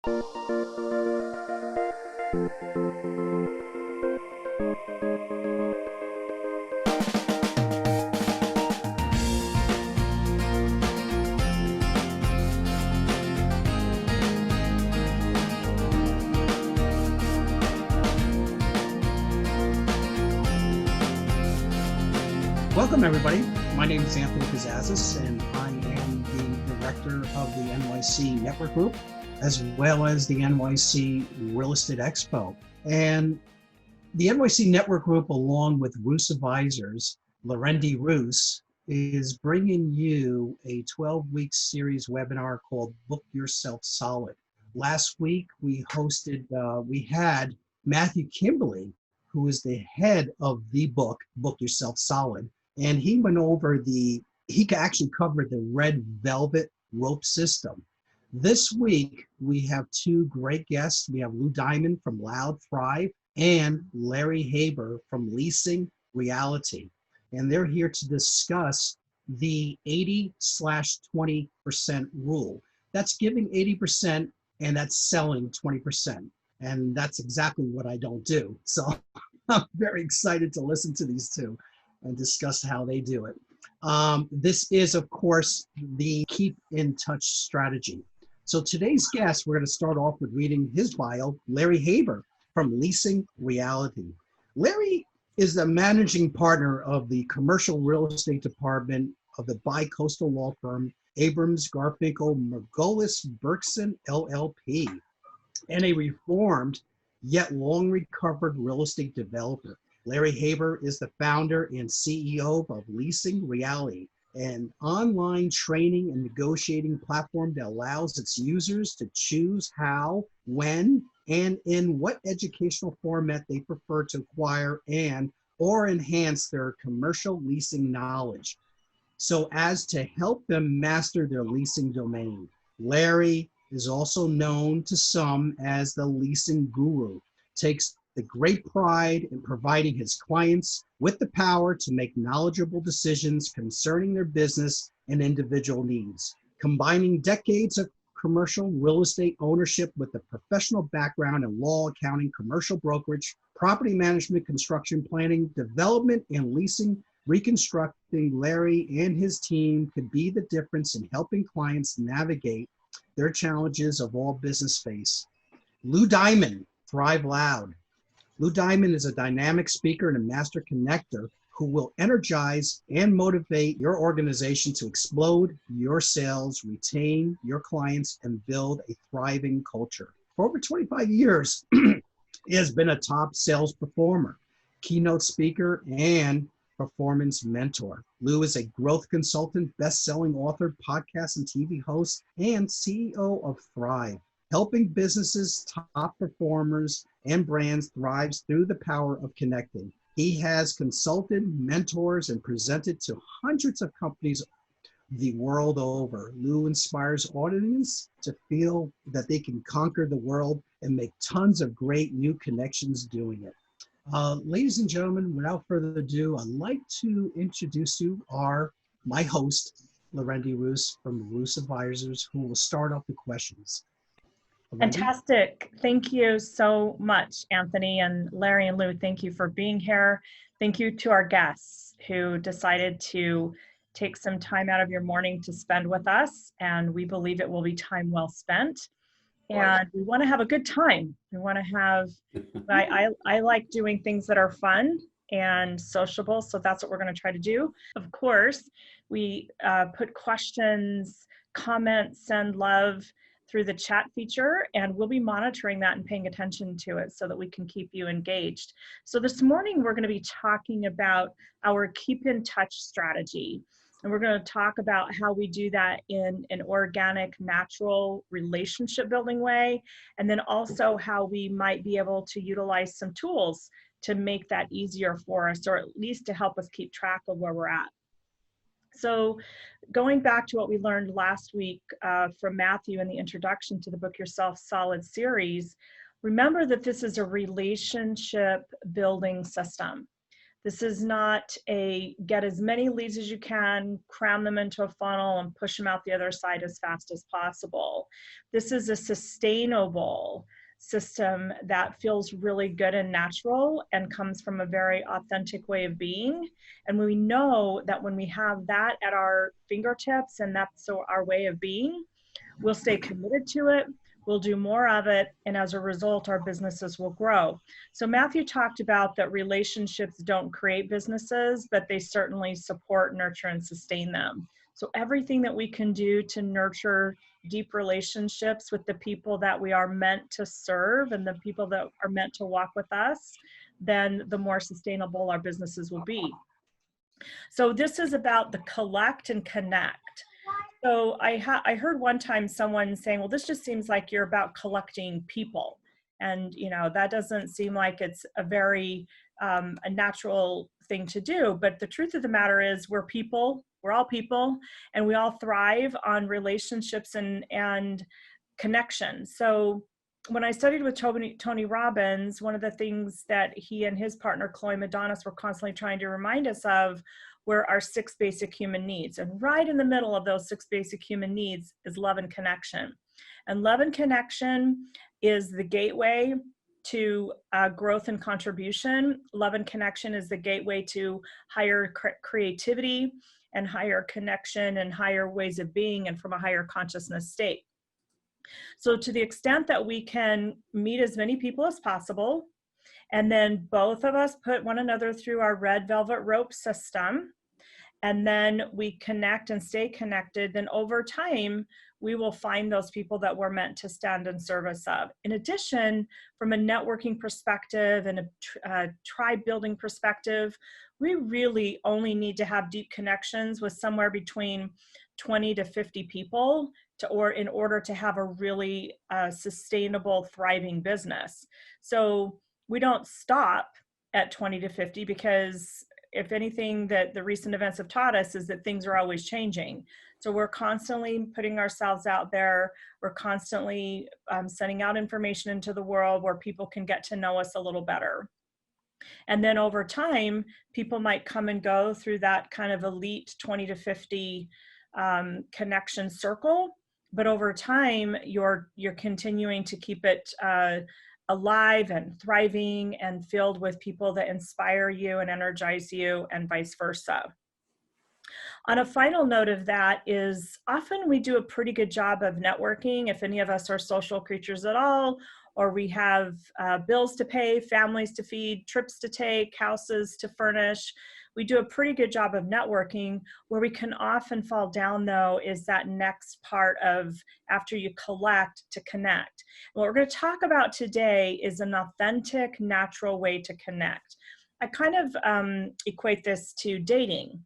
Welcome, everybody. My name is Anthony Kazazis, and I am the director of the NYC Network Group, as well as the NYC Real Estate Expo. And the NYC Network Group, along with Roos Advisors, Larendee Roos, is bringing you a 12-week series webinar called Book Yourself Solid. Last week, we had Matthew Kimberly, who is the head of the book, Book Yourself Solid. And he went over he actually covered the red velvet rope system. This week, we have two great guests. We have Lou Diamond from Loud Thrive and Larry Haber from Leasing Reality. And they're here to discuss the 80/20% rule. That's giving 80% and that's selling 20%. And that's exactly what I don't do. So I'm very excited to listen to these two and discuss how they do it. This is, of course, the keep in touch strategy. So today's guest, we're going to start off with reading his bio, Larry Haber from Leasing Reality. Larry is the managing partner of the commercial real estate department of the bi-coastal law firm Abrams, Garfinkel, Margolis, Berkson, LLP, and a reformed yet long recovered real estate developer. Larry Haber is the founder and CEO of Leasing Reality, an online training and negotiating platform that allows its users to choose how, when, and in what educational format they prefer to acquire and or enhance their commercial leasing knowledge, so as to help them master their leasing domain. Larry is also known to some as the leasing guru, takes the great pride in providing his clients with the power to make knowledgeable decisions concerning their business and individual needs. Combining decades of commercial real estate ownership with a professional background in law, accounting, commercial brokerage, property management, construction planning, development, and leasing, reconstructing, Larry and his team could be the difference in helping clients navigate their challenges of all business face. Lou Diamond, Thrive Loud. Lou Diamond is a dynamic speaker and a master connector who will energize and motivate your organization to explode your sales, retain your clients, and build a thriving culture. For over 25 years, he has been a top sales performer, keynote speaker, and performance mentor. Lou is a growth consultant, best-selling author, podcast and TV host, and CEO of Thrive, helping businesses, top performers, and brands thrive through the power of connecting. He has consulted, mentors, and presented to hundreds of companies the world over. Lou inspires audiences to feel that they can conquer the world and make tons of great new connections doing it. Ladies and gentlemen, without further ado, I'd like to introduce you my host, Larendee Roos from Roos Advisors, who will start off the questions. Fantastic. Thank you so much, Anthony and Larry and Lou. Thank you for being here. Thank you to our guests who decided to take some time out of your morning to spend with us. And we believe it will be time well spent. And we want to have a good time. We want to have, I like doing things that are fun and sociable. So that's what we're going to try to do. Of course, we put questions, comments, send love through the chat feature, and we'll be monitoring that and paying attention to it so that we can keep you engaged. So this morning, we're going to be talking about our keep in touch strategy. And we're going to talk about how we do that in an organic, natural relationship building way. And then also how we might be able to utilize some tools to make that easier for us, or at least to help us keep track of where we're at. So going back to what we learned last week from Matthew in the introduction to the Book Yourself Solid series, remember that this is a relationship building system. This is not a get as many leads as you can, cram them into a funnel and push them out the other side as fast as possible. This is a sustainable system that feels really good and natural and comes from a very authentic way of being. And we know that when we have that at our fingertips and that's our way of being, we'll stay committed to it, we'll do more of it, and as a result, our businesses will grow. So Matthew talked about that relationships don't create businesses, but they certainly support, nurture, and sustain them. So everything that we can do to nurture deep relationships with the people that we are meant to serve and the people that are meant to walk with us, then the more sustainable our businesses will be. So this is about the collect and connect. So I heard one time someone saying, well, this just seems like you're about collecting people. And, you know, that doesn't seem like it's a very a natural thing to do. But the truth of the matter is we're people, we're all people, and we all thrive on relationships and connection. So when I studied with Tony Robbins, one of the things that he and his partner, Chloe Madonis, were constantly trying to remind us of were our 6 basic human needs. And right in the middle of those 6 basic human needs is love and connection. And love and connection is the gateway to growth and contribution. Love and connection is the gateway to higher creativity and higher connection and higher ways of being and from a higher consciousness state. So to the extent that we can meet as many people as possible, and then both of us put one another through our red velvet rope system, and then we connect and stay connected, then over time, we will find those people that we're meant to stand in service of. In addition, from a networking perspective and a tribe building perspective, we really only need to have deep connections with somewhere between 20 to 50 people in order to have a really sustainable, thriving business. So we don't stop at 20 to 50 because if anything that the recent events have taught us is that things are always changing. So we're constantly putting ourselves out there. We're constantly sending out information into the world where people can get to know us a little better. And then over time, people might come and go through that kind of elite 20 to 50 connection circle. But over time, you're continuing to keep it alive and thriving and filled with people that inspire you and energize you and vice versa. On a final note of that is often we do a pretty good job of networking if any of us are social creatures at all, or we have bills to pay, families to feed, trips to take, houses to furnish. We do a pretty good job of networking. Where we can often fall down though is that next part of after you collect to connect. What we're going to talk about today is an authentic, natural way to connect. I kind of equate this to dating.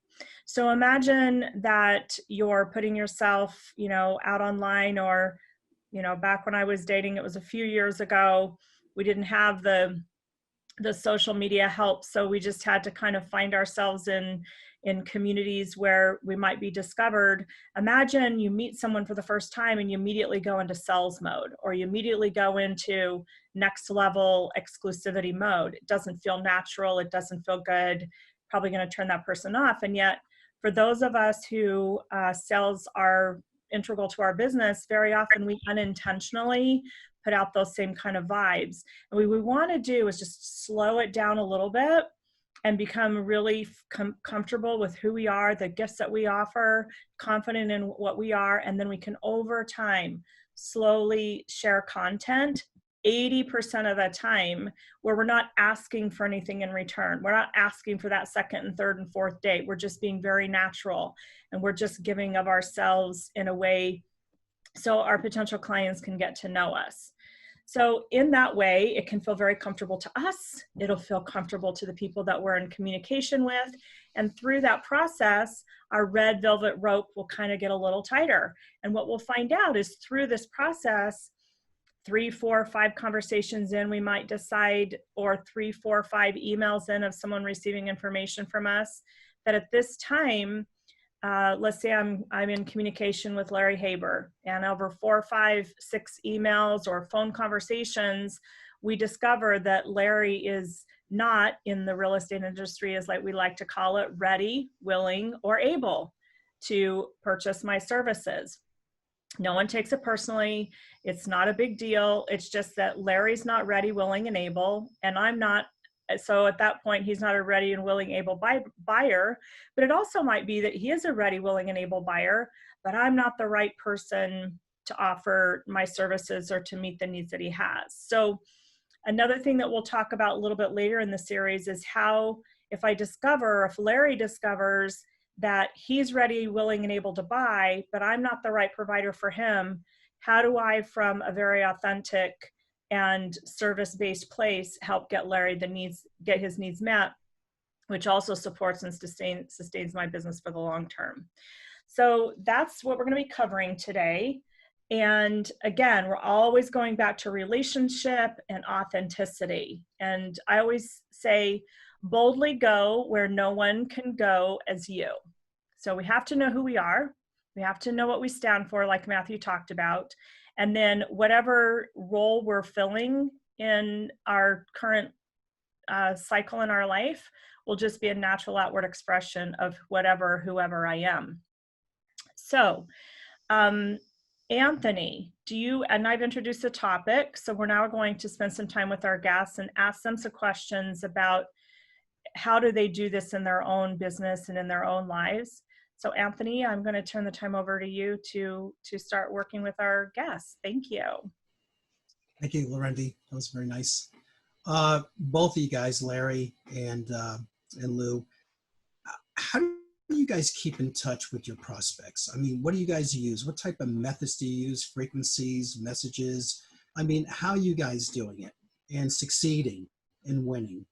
So imagine that you're putting yourself, you know, out online, or, you know, back when I was dating, it was a few years ago, we didn't have the social media help. So we just had to kind of find ourselves in communities where we might be discovered. Imagine you meet someone for the first time and you immediately go into sales mode, or you immediately go into next level exclusivity mode. It doesn't feel natural. It doesn't feel good. Probably going to turn that person off. And yet for those of us who sales are integral to our business, very often we unintentionally put out those same kind of vibes. And what we want to do is just slow it down a little bit and become really comfortable with who we are, the gifts that we offer, confident in what we are, and then we can over time slowly share content 80% of the time where we're not asking for anything in return. We're not asking for that second and third and fourth date. We're just being very natural, and we're just giving of ourselves in a way so our potential clients can get to know us. So in that way, it can feel very comfortable to us. It'll feel comfortable to the people that we're in communication with. And through that process, our red velvet rope will kind of get a little tighter. And what we'll find out is through this process, 3, 4, 5 conversations in, we might decide, or 3, 4, 5 emails in of someone receiving information from us, that at this time, let's say I'm in communication with Larry Haber, and over 4, 5, 6 emails or phone conversations, we discover that Larry is not in the real estate industry, as like we like to call it, ready, willing, or able to purchase my services. No one takes it personally. It's not a big deal. It's just that Larry's not ready, willing, and able, and I'm not. So at that point, he's not a ready and willing, able buyer. But it also might be that he is a ready, willing, and able buyer, but I'm not the right person to offer my services or to meet the needs that he has. So another thing that we'll talk about a little bit later in the series is how, if Larry discovers that he's ready, willing, and able to buy, but I'm not the right provider for him, how do I, from a very authentic and service-based place, help get Larry get his needs met, which also supports and sustains my business for the long term. So that's what we're going to be covering today. And again, we're always going back to relationship and authenticity. And I always say, boldly go where no one can go as you. So we have to know who we are. We have to know what we stand for, like Matthew talked about. And then whatever role we're filling in our current cycle in our life will just be a natural outward expression of whoever I am. So, Anthony, and I've introduced the topic, so we're now going to spend some time with our guests and ask them some questions about how do they do this in their own business and in their own lives. So Anthony, I'm going to turn the time over to you to start working with our guests. Thank you. Thank you, Larendee. That was very nice. Both of you guys, Larry and Lou, how do you guys keep in touch with your prospects? I mean, what do you guys use? What type of methods do you use? Frequencies, messages? I mean, how are you guys doing it and succeeding and winning?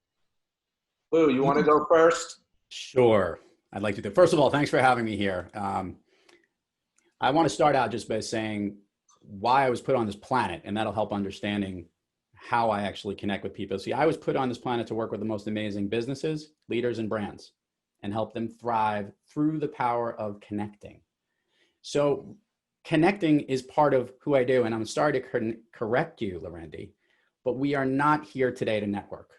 Lou, you want to go first? Sure. I'd like to do. First of all, thanks for having me here. I want to start out just by saying why I was put on this planet, and that'll help understanding how I actually connect with people. See, I was put on this planet to work with the most amazing businesses, leaders, and brands, and help them thrive through the power of connecting. So connecting is part of who I do, and I'm sorry to correct you, Larendee, but we are not here today to network.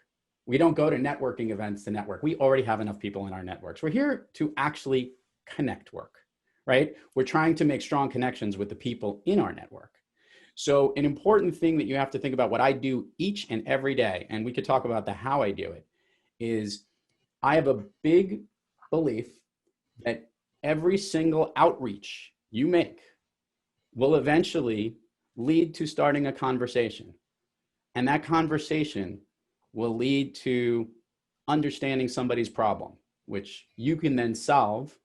We don't go to networking events to network. We already have enough people in our networks. We're here to actually connect work, right? We're trying to make strong connections with the people in our network. So an important thing that you have to think about, what I do each and every day, and we could talk about how I do it, is I have a big belief that every single outreach you make will eventually lead to starting a conversation. And that conversation will lead to understanding somebody's problem, which you can then solve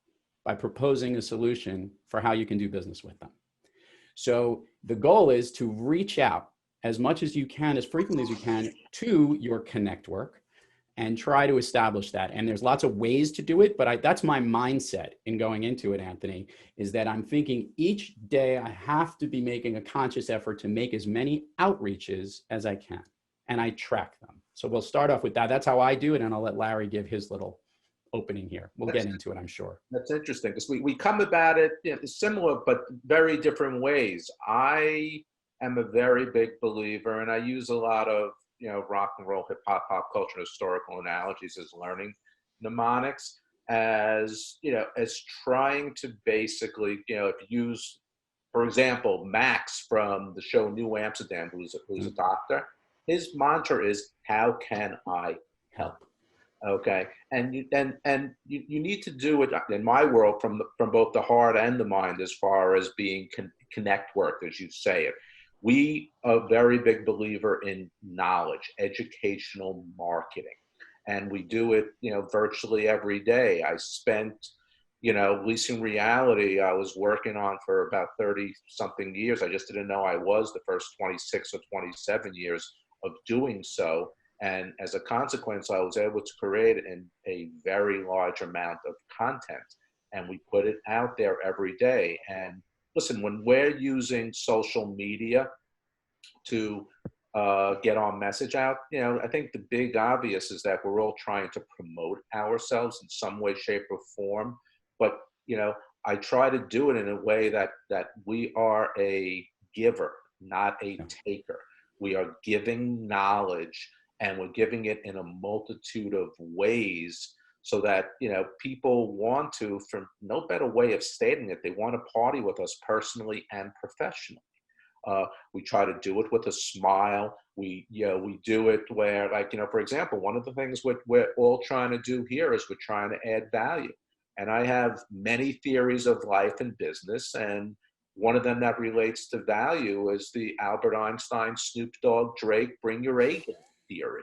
by proposing a solution for how you can do business with them. So the goal is to reach out as much as you can, as frequently as you can, to your connect work and try to establish that. And there's lots of ways to do it, but that's my mindset in going into it, Anthony, is that I'm thinking each day I have to be making a conscious effort to make as many outreaches as I can, and I track them. So we'll start off with that. That's how I do it, and I'll let Larry give his little opening here. We'll get into it, I'm sure. That's interesting, because we come about it similar, but very different ways. I am a very big believer, and I use a lot of rock and roll, hip hop, pop culture, and historical analogies as learning mnemonics, as trying to basically use, for example, Max from the show New Amsterdam, who's a doctor. His mantra is, "How can I help?" Okay, and you need to do it in my world from both the heart and the mind, as far as being connect work, as you say it. We are a very big believer in knowledge, educational marketing, and we do it virtually every day. I spent Leasing Reality, I was working on for about 30 something years. I just didn't know I was the first 26 or 27 years of doing so. And as a consequence, I was able to create a very large amount of content, and we put it out there every day. And listen, when we're using social media to get our message out, I think the big obvious is that we're all trying to promote ourselves in some way, shape, or form. But, I try to do it in a way that we are a giver, not a taker. We are giving knowledge and we're giving it in a multitude of ways so that, people want to, for no better way of stating it, they want to party with us personally and professionally. We try to do it with a smile. We do it where, like, for example, one of the things we're all trying to do here is we're trying to add value. And I have many theories of life and business, and one of them that relates to value is the Albert Einstein, Snoop Dogg, Drake, bring your A game theory.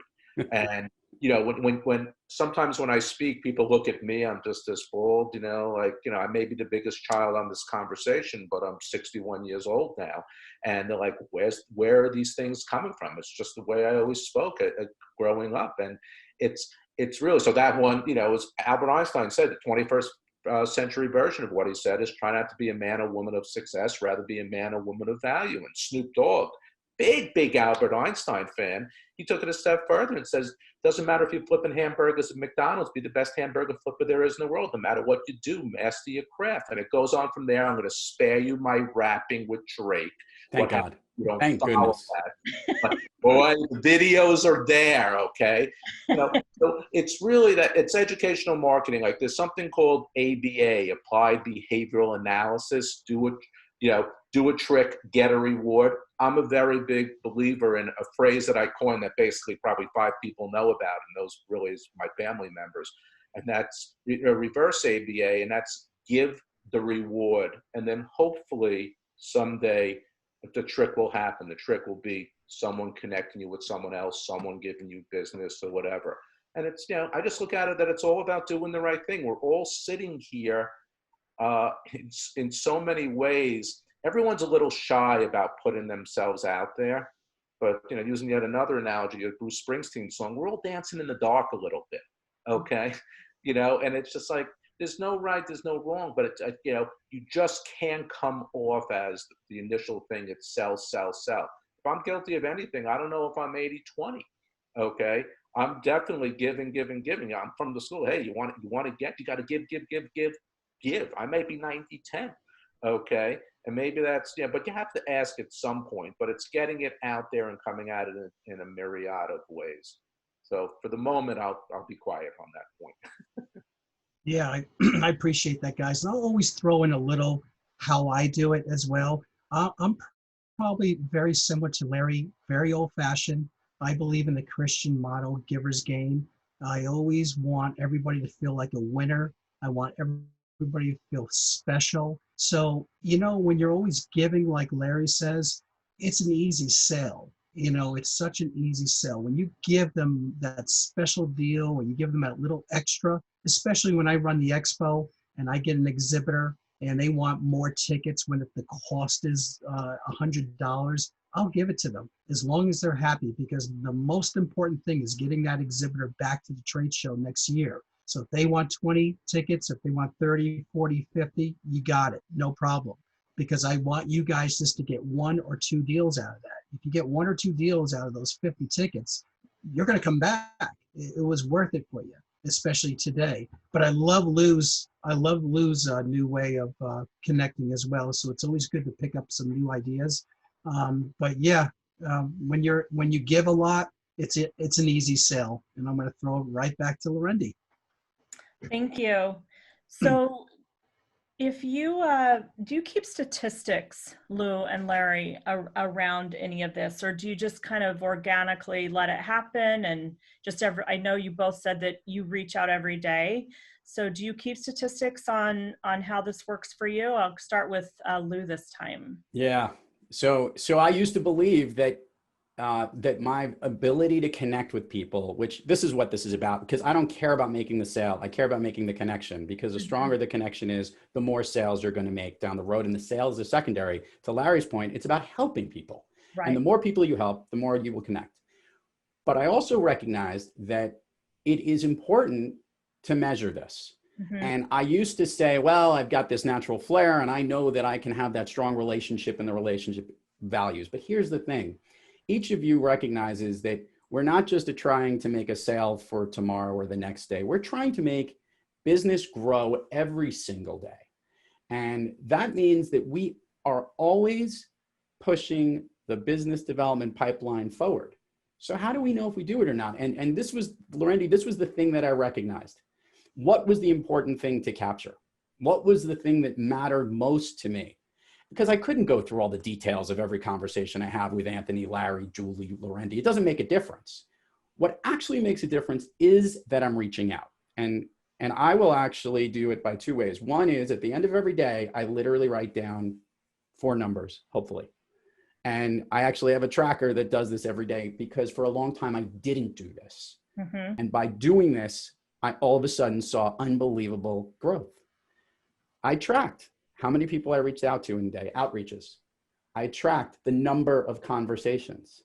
And when sometimes when I speak, people look at me, I'm just this bald, I may be the biggest child on this conversation, but I'm 61 years old now. And they're like, where are these things coming from? It's just the way I always spoke growing up. And it's really, so that one, as Albert Einstein said, the 21st century version of what he said is try not to be a man or woman of success, rather be a man or woman of value. And Snoop Dogg, big Albert Einstein fan, he took it a step further and says, doesn't matter if you're flipping hamburgers at McDonald's, be the best hamburger flipper there is in the world. No matter what you do, master your craft. And it goes on from there. I'm going to spare you my rapping with Drake. Thank God. You don't Thank follow goodness. that. But boy, the videos are there, okay? So it's really that it's educational marketing. Like there's something called ABA, Applied Behavioral Analysis. Do a trick, get a reward. I'm a very big believer in a phrase that I coined that basically probably 5 people know about, and those really is my family members. And that's reverse ABA, and that's give the reward. And then hopefully someday the trick will happen. The trick will be someone connecting you with someone else, someone giving you business or whatever. And it's, I just look at it that it's all about doing the right thing. We're all sitting here in so many ways. Everyone's a little shy about putting themselves out there. But, using yet another analogy, a Bruce Springsteen song, we're all dancing in the dark a little bit, okay? And it's just like, there's no right, there's no wrong, but it's, you just can't come off as the initial thing. It's sell. If I'm guilty of anything, I don't know if I'm 80-20, okay? I'm definitely giving. I'm from the school. Hey, you want to get, you got to give. I may be 90-10, okay? And maybe that's, but you have to ask at some point, but it's getting it out there and coming at it in a myriad of ways. So for the moment, I'll be quiet on that point. Yeah, I appreciate that, guys. And I'll always throw in a little how I do it as well. I'm probably very similar to Larry, very old-fashioned. I believe in the Christian motto, giver's gain. I always want everybody to feel like a winner. I want everybody to feel special. So, when you're always giving, like Larry says, it's an easy sell. It's such an easy sell. When you give them that special deal, when you give them that little extra, especially when I run the expo and I get an exhibitor and they want more tickets when the cost is $100, I'll give it to them as long as they're happy, because the most important thing is getting that exhibitor back to the trade show next year. So if they want 20 tickets, if they want 30, 40, 50, you got it, no problem. Because I want you guys just to get 1 or 2 deals out of that. If you get 1 or 2 deals out of those 50 tickets, you're going to come back. It was worth it for you, especially today. But I love Lou's new way of connecting as well. So it's always good to pick up some new ideas. But yeah, when you give a lot, it's an easy sell. And I'm going to throw it right back to Larendee. Thank you. So if you, do you keep statistics, Lou and Larry, around any of this, or do you just kind of organically let it happen? And just I know you both said that you reach out every day. So do you keep statistics on how this works for you? I'll start with Lou this time. Yeah. So I used to believe that that my ability to connect with people, which this is what this is about, because I don't care about making the sale. I care about making the connection, because the stronger the connection is, the more sales you're going to make down the road. And the sales is secondary. To Larry's point, it's about helping people. Right. And the more people you help, the more you will connect. But I also recognized that it is important to measure this. Mm-hmm. And I used to say, well, I've got this natural flair and I know that I can have that strong relationship and the relationship values. But here's the thing. Each of you recognizes that we're not just trying to make a sale for tomorrow or the next day. We're trying to make business grow every single day. And that means that we are always pushing the business development pipeline forward. So how do we know if we do it or not? And this was, Larendee, this was the thing that I recognized. What was the important thing to capture? What was the thing that mattered most to me? Because I couldn't go through all the details of every conversation I have with Anthony, Larry, Julie, Larendee. It doesn't make a difference. What actually makes a difference is that I'm reaching out. And I will actually do it by two ways. One is at the end of every day, I literally write down 4 numbers, hopefully. And I actually have a tracker that does this every day because for a long time I didn't do this. Mm-hmm. And by doing this, I all of a sudden saw unbelievable growth. I tracked how many people I reached out to in a day, outreaches. I tracked the number of conversations.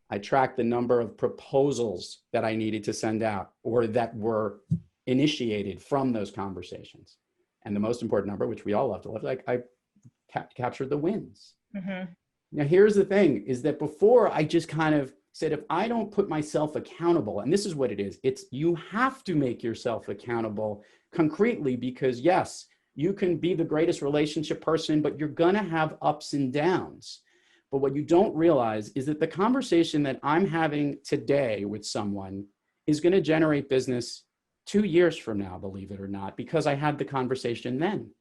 I tracked the number of proposals that I needed to send out or that were initiated from those conversations. And the most important number, which we all love to love, like I captured the wins. Mm-hmm. Now, here's the thing is that before I just kind of said, if I don't put myself accountable, and this is what it is, it's you have to make yourself accountable concretely because yes, you can be the greatest relationship person, but you're going to have ups and downs. But what you don't realize is that the conversation that I'm having today with someone is going to generate business 2 years from now, believe it or not, because I had the conversation then.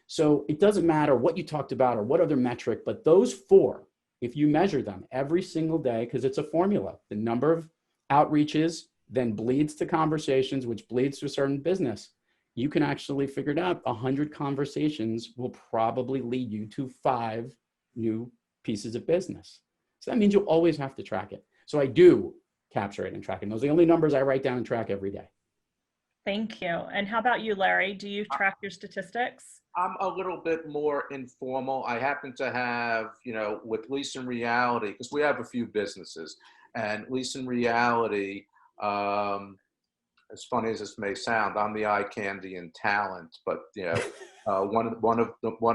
So it doesn't matter what you talked about or what other metric, but those 4, if you measure them every single day, because it's a formula, the number of outreaches then bleeds to conversations, which bleeds to a certain business. You can actually figure it out. 100 conversations will probably lead you to 5 new pieces of business. So that means you'll always have to track it. So I do capture it and track it. Those are the only numbers I write down and track every day. Thank you. And how about you, Larry? Do you track your statistics? I'm a little bit more informal. I happen to have, with Lease and Reality, because we have a few businesses, and Lease and Reality, as funny as this may sound, I'm the eye candy and talent, but one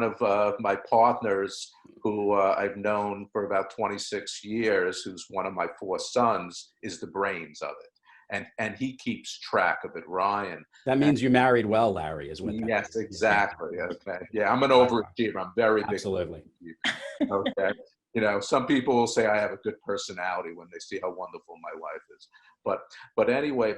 of my partners who I've known for about 26 years, who's one of my 4 sons, is the brains of it. And he keeps track of it, Ryan. That means you married well, Larry, is what that Yes, means. exactly. Okay. Yeah, I'm an overachiever. I'm very big. Absolutely. Okay. Some people will say I have a good personality when they see how wonderful my wife is. But anyway,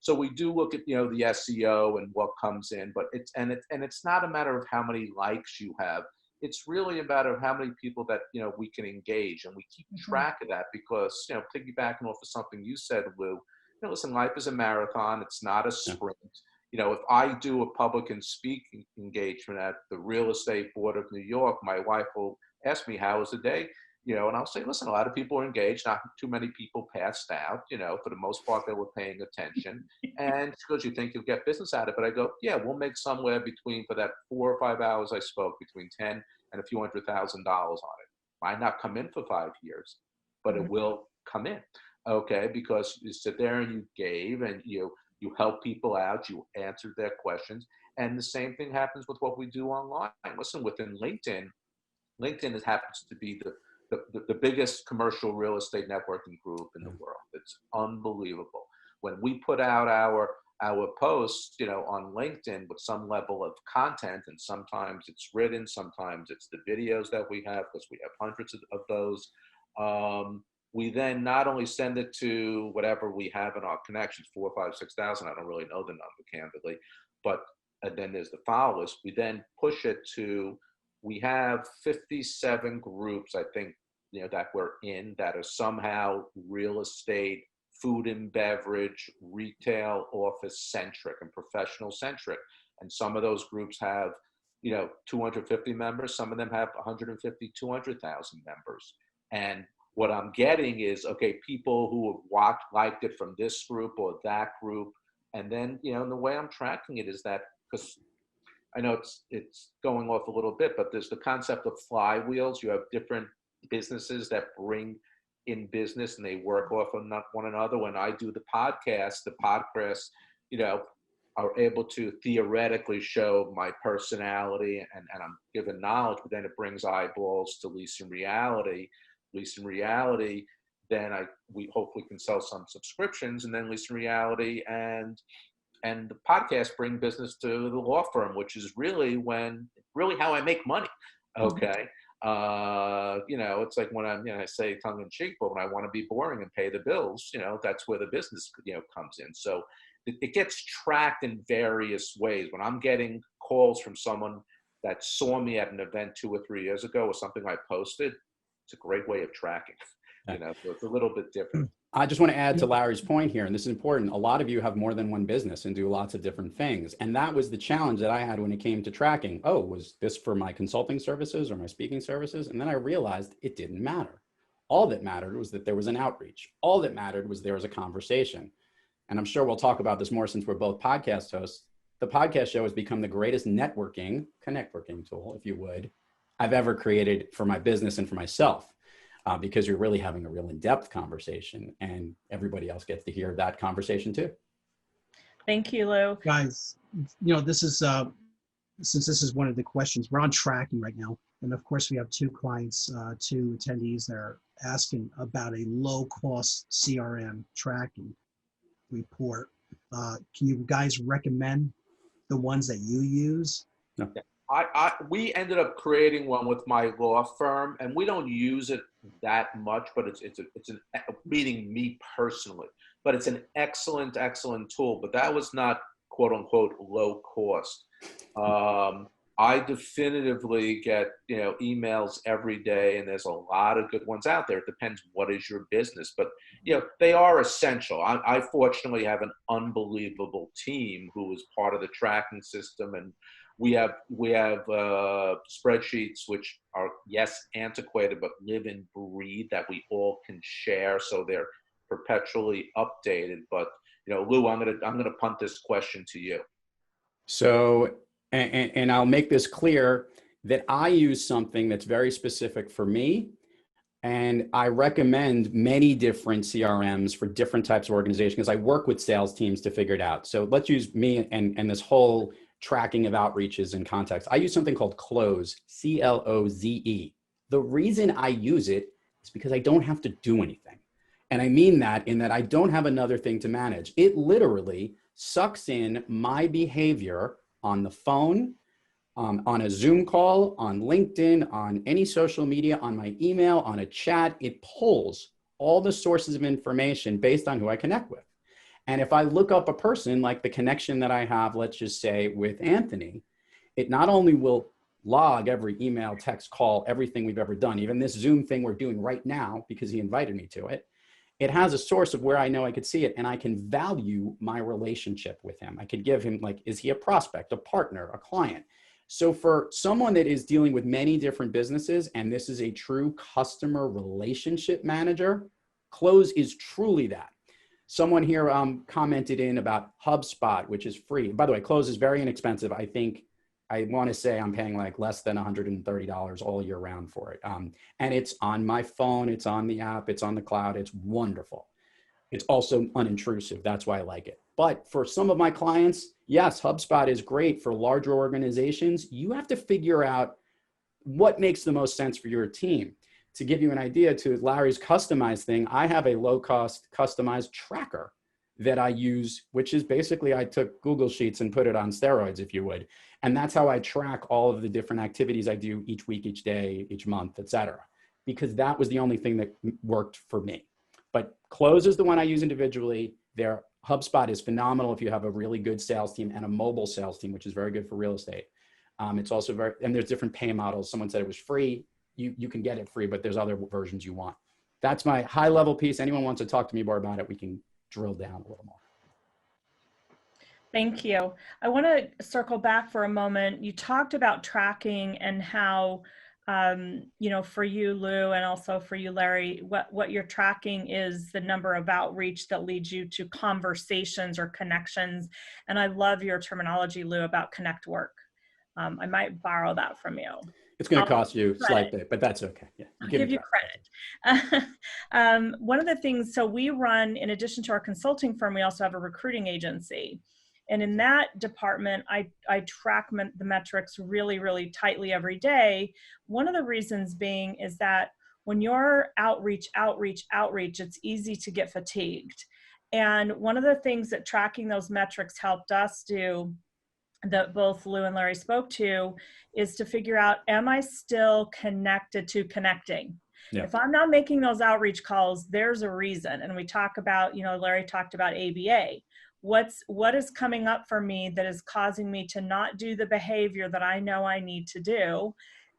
so we do look at, the SEO and what comes in, but it's not a matter of how many likes you have. It's really about how many people that, we can engage, and we keep track of that because, piggybacking off of something you said, Lou, listen, life is a marathon. It's not a sprint. If I do a public and speaking engagement at the Real Estate Board of New York, my wife will ask me, how was the day? And I'll say, listen, a lot of people are engaged, not too many people passed out, for the most part, they were paying attention. And she goes, you think you'll get business out of it? But I go, yeah, we'll make somewhere between, for that 4 or 5 hours I spoke, between 10 and a few $100,000 on it. Might not come in for 5 years, but it will come in. Okay, because you sit there and you gave and you help people out, you answered their questions. And the same thing happens with what we do online. Listen, within LinkedIn happens to be the biggest commercial real estate networking group in the world. It's unbelievable. When we put out our posts, on LinkedIn with some level of content, and sometimes it's written, sometimes it's the videos that we have, because we have hundreds of those. We then not only send it to whatever we have in our connections, 4, 5, 6,000. I don't really know the number, candidly, but then there's the follow list. We then push it to, we have 57 groups, I think, that we're in that are somehow real estate, food and beverage, retail, office centric and professional centric. And some of those groups have, 250 members. Some of them have 150, 200,000 members. And what I'm getting is, okay, people who have liked it from this group or that group. And then, the way I'm tracking it is that, because I know it's going off a little bit, but there's the concept of flywheels. You have different businesses that bring in business and they work off of one another. When I do the podcasts, are able to theoretically show my personality and I'm given knowledge, but then it brings eyeballs to Lease and Reality. Lease and Reality, then we hopefully can sell some subscriptions, and then Lease and Reality and the podcast bring business to the law firm, which is really how I make money. Okay. It's like when I say tongue in cheek, but when I want to be boring and pay the bills, that's where the business, comes in. So it gets tracked in various ways. When I'm getting calls from someone that saw me at an event 2 or 3 years ago or something I posted, it's a great way of tracking, so it's a little bit different. I just want to add to Larry's point here, and this is important. A lot of you have more than one business and do lots of different things. And that was the challenge that I had when it came to tracking. Oh, was this for my consulting services or my speaking services? And then I realized it didn't matter. All that mattered was that there was an outreach. All that mattered was there was a conversation. And I'm sure we'll talk about this more since we're both podcast hosts. The podcast show has become the greatest networking tool, if you would, I've ever created for my business and for myself. Because you're really having a real in-depth conversation and everybody else gets to hear that conversation too. Thank you, Lou. Guys, this is, since this is one of the questions, we're on tracking right now. And of course we have 2 clients, 2 attendees that are asking about a low-cost CRM tracking report. Can you guys recommend the ones that you use? No. We ended up creating one with my law firm, and we don't use it that much, but it's meaning me personally, but it's an excellent tool. But that was not quote unquote low cost. I definitively get emails every day, and there's a lot of good ones out there. It depends what is your business, but they are essential. I fortunately have an unbelievable team who is part of the tracking system, and we have spreadsheets which are, yes, antiquated, but live and breathe, that we all can share, so they're perpetually updated. But Lou, I'm gonna punt this question to you. So, and I'll make this clear that I use something that's very specific for me, and I recommend many different CRMs for different types of organizations because I work with sales teams to figure it out. So let's use me and this whole tracking of outreaches and contacts. I use something called Cloze, C-L-O-Z-E. The reason I use it is because I don't have to do anything. And I mean that in that I don't have another thing to manage. It literally sucks in my behavior on the phone, on a Zoom call, on LinkedIn, on any social media, on my email, on a chat. It pulls all the sources of information based on who I connect with. And if I look up a person, like the connection that I have, let's just say with Anthony, it not only will log every email, text, call, everything we've ever done, even this Zoom thing we're doing right now because he invited me to it. It has a source of where I know I could see it, and I can value my relationship with him. I could give him, like, is he a prospect, a partner, a client? So for someone that is dealing with many different businesses, and this is a true customer relationship manager, Cloze is truly that. Someone here commented in about HubSpot, which is free. By the way, Cloze is very inexpensive. I think, I want to say I'm paying like less than $130 all year round for it. And it's on my phone, it's on the app, it's on the cloud, it's wonderful. It's also unintrusive, that's why I like it. But for some of my clients, yes, HubSpot is great for larger organizations. You have to figure out what makes the most sense for your team. To give you an idea, to Larry's customized thing, I have a low-cost customized tracker that I use, which is basically I took Google Sheets and put it on steroids, if you would. And that's how I track all of the different activities I do each week, each day, each month, et cetera, because that was the only thing that worked for me. But Cloze is the one I use individually. Their HubSpot is phenomenal if you have a really good sales team and a mobile sales team, which is very good for real estate. It's also very, and there's different pay models. Someone said it was free. You can get it free, but there's other versions you want. That's my high level piece. Anyone wants to talk to me more about it, we can drill down a little more. Thank you. I want to circle back for a moment. You talked about tracking and how, for you, Lou, and also for you, Larry, what you're tracking is the number of outreach that leads you to conversations or connections. And I love your terminology, Lou, about connect work. I might borrow that from you. It's going to cost you a slight bit, but that's okay. Yeah, I'll give you credit. One of the things, so we run, in addition to our consulting firm, we also have a recruiting agency. And in that department, I track the metrics really, really tightly every day. One of the reasons being is that when you're outreach, it's easy to get fatigued. And one of the things that tracking those metrics helped us do that both Lou and Larry spoke to is to figure out, am I still connected to connecting? Yeah. If I'm not making those outreach calls, there's a reason. And we talk about, Larry talked about ABA. What is coming up for me that is causing me to not do the behavior that I know I need to do?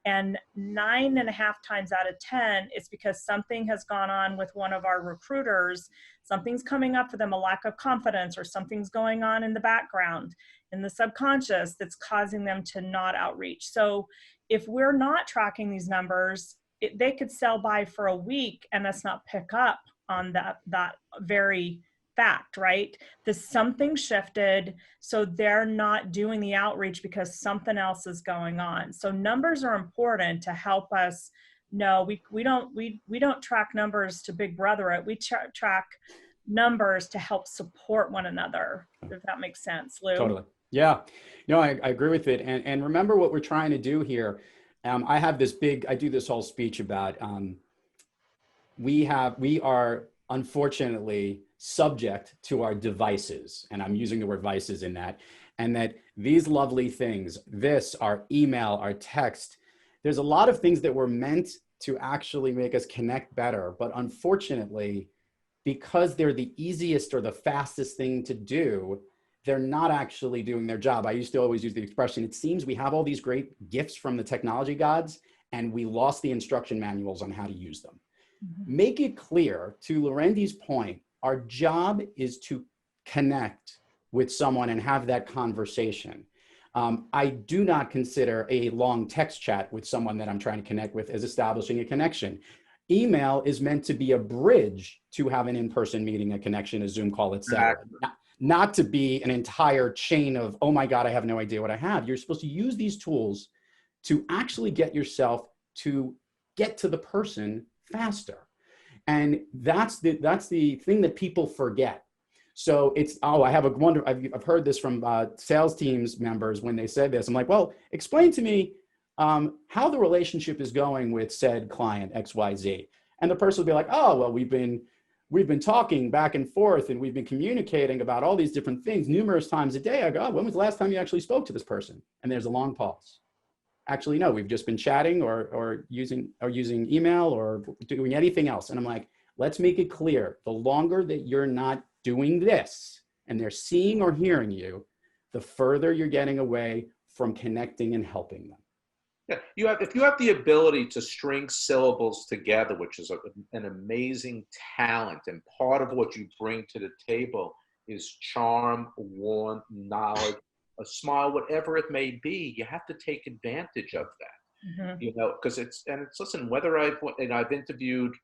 And 9.5 times out of 10, it's because something has gone on with one of our recruiters. Something's coming up for them, a lack of confidence, or something's going on in the background, in the subconscious, that's causing them to not outreach. So if we're not tracking these numbers, they could sell by for a week and us not pick up on that very fact, right? Something shifted, so they're not doing the outreach because something else is going on. So numbers are important to help us know. We don't track numbers to big brother it. We track numbers to help support one another, if that makes sense, Lou. Totally. Yeah. No, I agree with it. And remember what we're trying to do here. I do this whole speech about, we are unfortunately subject to our devices. And I'm using the word vices in that, and that these lovely things, our email, our text, there's a lot of things that were meant to actually make us connect better. But unfortunately, because they're the easiest or the fastest thing to do, they're not actually doing their job. I used to always use the expression, it seems we have all these great gifts from the technology gods and we lost the instruction manuals on how to use them. Mm-hmm. Make it clear, to Larendee's point, our job is to connect with someone and have that conversation. I do not consider a long text chat with someone that I'm trying to connect with as establishing a connection. Email is meant to be a bridge to have an in-person meeting, a connection, a Zoom call, etc. Not to be an entire chain of, oh my God, I have no idea what I have. You're supposed to use these tools to actually get yourself to get to the person faster. And that's the thing that people forget. So it's, I've heard this from sales teams members when they said this. I'm like, well, explain to me how the relationship is going with said client XYZ. And the person will be like, oh, well, we've been talking back and forth and we've been communicating about all these different things numerous times a day. I go, oh, when was the last time you actually spoke to this person? And there's a long pause. Actually, no, we've just been chatting or using email or doing anything else. And I'm like, let's make it clear. The longer that you're not doing this and they're seeing or hearing you, the further you're getting away from connecting and helping them. Yeah, if you have the ability to string syllables together, which is an amazing talent, and part of what you bring to the table is charm, warmth, knowledge, a smile, whatever it may be, you have to take advantage of that. Mm-hmm. Because listen, whether I've interviewed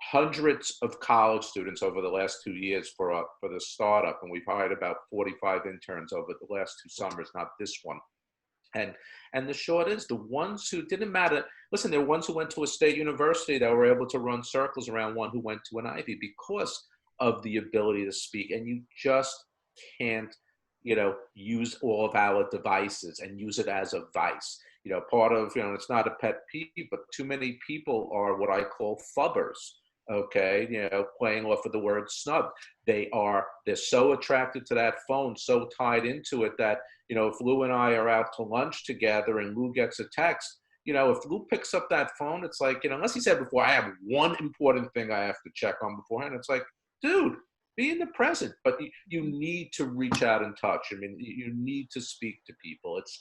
hundreds of college students over the last 2 years for the startup, and we've hired about 45 interns over the last 2 summers, not this one. And the short is, the ones who didn't matter, listen, there were ones who went to a state university that were able to run circles around one who went to an Ivy because of the ability to speak. And you just can't, use all of our devices and use it as a vice. Part of, it's not a pet peeve, but too many people are what I call fubbers. Okay, playing off of the word snub. They're so attracted to that phone, so tied into it that, if Lou and I are out to lunch together and Lou gets a text, if Lou picks up that phone, it's like, unless he said before, I have one important thing I have to check on beforehand. It's like, dude, be in the present, but you need to reach out and touch. I mean, you need to speak to people. It's,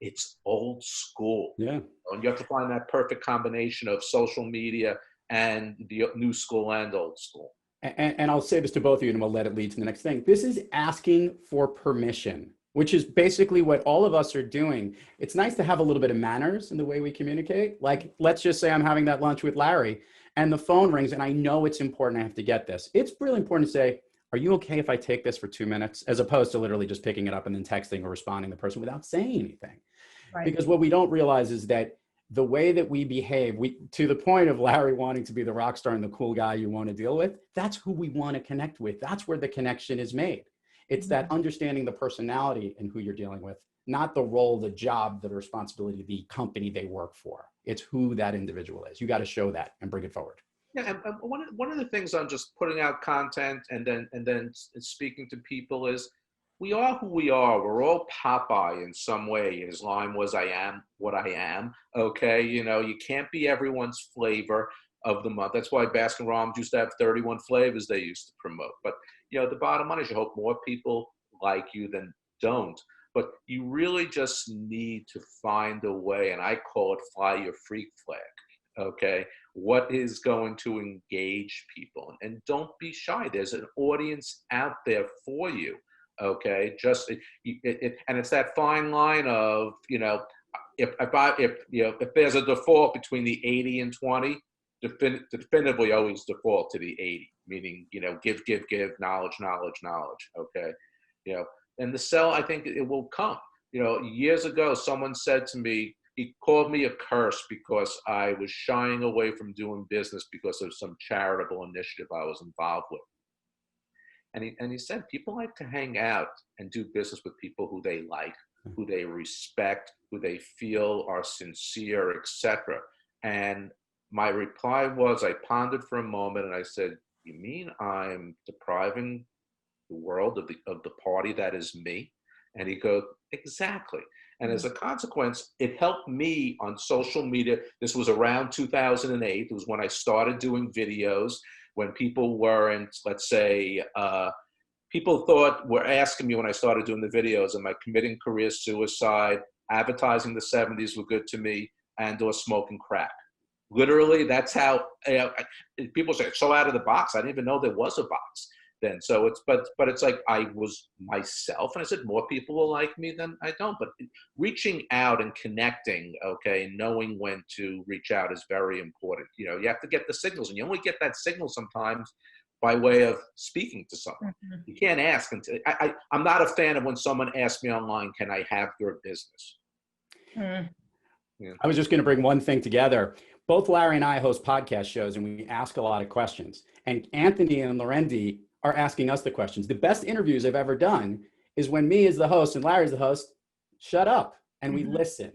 it's old school. Yeah. And you have to find that perfect combination of social media and the new school and old school. And I'll say this to both of you and we'll let it lead to the next thing. This is asking for permission, which is basically what all of us are doing. It's nice to have a little bit of manners in the way we communicate. Like, let's just say I'm having that lunch with Larry and the phone rings and I know it's important, I have to get this. It's really important to say, are you okay if I take this for 2 minutes? As opposed to literally just picking it up and then texting or responding to the person without saying anything. Right. Because what we don't realize is that the way that we behave, to the point of Larry wanting to be the rock star and the cool guy you want to deal with, that's who we want to connect with. That's where the connection is made. It's that understanding the personality and who you're dealing with, not the role, the job, the responsibility, the company they work for. It's who that individual is. You got to show that and bring it forward. Yeah, and one of the things on just putting out content and then speaking to people is, we are who we are. We're all Popeye in some way. His line was, "I am what I am." Okay, you know, you can't be everyone's flavor of the month. That's why Baskin Robbins used to have 31 flavors they used to promote. But you know, the bottom line is, you hope more people like you than don't. But you really just need to find a way, and I call it fly your freak flag. Okay, what is going to engage people? And don't be shy. There's an audience out there for you. Okay, just and it's that fine line of, you know, if there's a default between the 80 and 20, definitively always default to the 80, meaning, you know, give, knowledge. Okay, you know, and the sell, I think it will come. You know, years ago, someone said to me, he called me a curse because I was shying away from doing business because of some charitable initiative I was involved with. And he said, people like to hang out and do business with people who they like, who they respect, who they feel are sincere, etc. And my reply was, I pondered for a moment and I said, you mean I'm depriving the world of the party that is me? And he goes, exactly. And as a consequence, it helped me on social media. This was around 2008. It was when I started doing videos, when people weren't, let's say, people were asking me when I started doing the videos, am I committing career suicide, advertising the 70s were good to me, and or smoking crack? Literally, that's how, people say, it's so out of the box. I didn't even know there was a box then. So it's, but it's like I was myself, and I said, more people will like me than I don't. But reaching out and connecting, okay, knowing when to reach out is very important. You know, you have to get the signals, and you only get that signal sometimes by way of speaking to someone. Mm-hmm. You can't ask until, I'm not a fan of when someone asks me online, can I have your business? Mm. Yeah. I was just going to bring one thing together. Both Larry and I host podcast shows, and we ask a lot of questions. And Anthony and Larendee are asking us the questions. The best interviews I've ever done is when me as the host and Larry's the host, shut up, and we listen.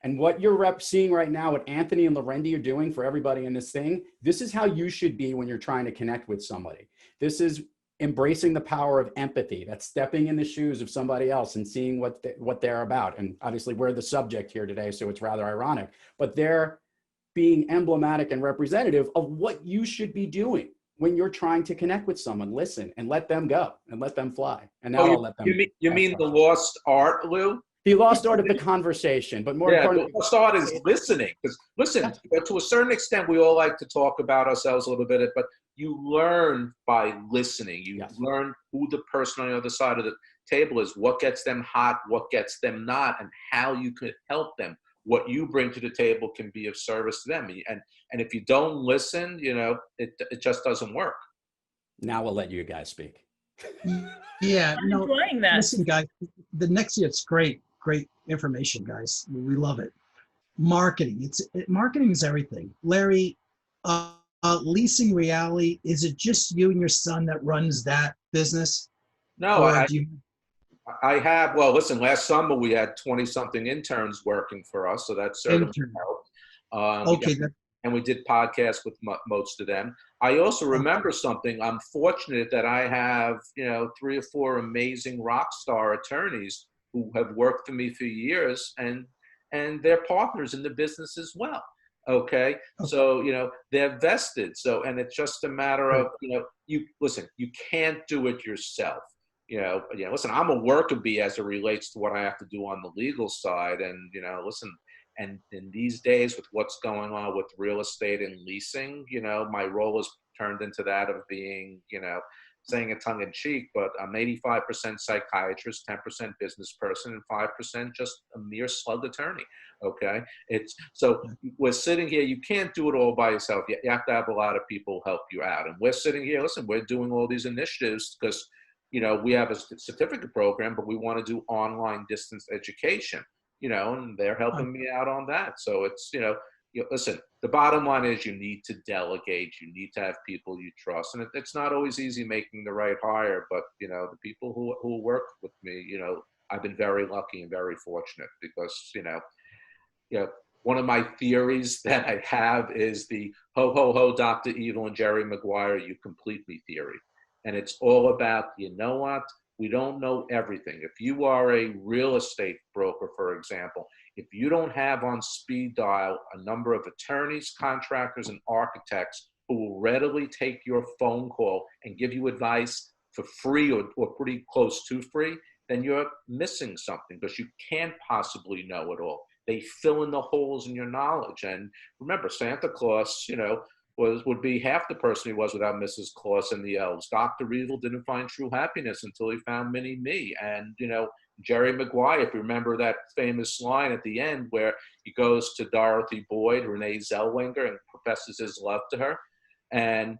And what you're seeing right now, what Anthony and Larendee are doing for everybody in this thing, this is how you should be when you're trying to connect with somebody. This is embracing the power of empathy. That's stepping in the shoes of somebody else and seeing what they're about. And obviously we're the subject here today, so it's rather ironic, but they're being emblematic and representative of what you should be doing when you're trying to connect with someone. Listen and let them go and let them fly. And now I'll let them. You mean the lost art, Lou? The lost art of the conversation, but more importantly, the lost art is listening. Because listen, to a certain extent, we all like to talk about ourselves a little bit, but you learn by listening. You learn who the person on the other side of the table is, what gets them hot, what gets them not, and how you could help them. What you bring to the table can be of service to them. And if you don't listen, you know, it just doesn't work. Now we'll let you guys speak. Yeah, I'm enjoying that. Listen, guys, the next year, it's great information, guys. We love it. Marketing, marketing is everything. Larry, Leasing Reality, is it just you and your son that runs that business? No, I have, well, listen, last summer we had 20-something interns working for us, so that certainly helped. Okay. And we did podcasts with most of them. I also remember something. I'm fortunate that I have, you know, 3 or 4 amazing rock star attorneys who have worked for me for years, and they're partners in the business as well. Okay. So, you know, they're vested. So, and it's just a matter of, you know, you can't do it yourself. You know, listen, I'm a worker bee as it relates to what I have to do on the legal side. And, you know, listen, and in these days with what's going on with real estate and leasing, you know, my role has turned into that of being, you know, saying it tongue in cheek, but I'm 85% psychiatrist, 10% business person, and 5% just a mere slug attorney. Okay. So we're sitting here, you can't do it all by yourself. You have to have a lot of people help you out. And we're sitting here, listen, we're doing all these initiatives because, you know, we have a certificate program, but we want to do online distance education, you know, and they're helping me out on that. So it's, you know, listen, the bottom line is you need to delegate, you need to have people you trust. And it's not always easy making the right hire, but, you know, the people who work with me, you know, I've been very lucky and very fortunate because, you know, one of my theories that I have is the ho, ho, ho, Dr. Evil and Jerry Maguire, you complete me theory. And it's all about, you know what, We don't know everything. If you are a real estate broker, for example, if you don't have on speed dial a number of attorneys, contractors, and architects who will readily take your phone call and give you advice for free or pretty close to free, then you're missing something, because you can't possibly know it all. They fill in the holes in your knowledge. And remember, Santa Claus, would be half the person he was without Mrs. Claus and the elves. Dr. Evil didn't find true happiness until he found Mini-Me. And, Jerry Maguire, if you remember that famous line at the end where he goes to Dorothy Boyd, Renee Zellweger, and professes his love to her. And,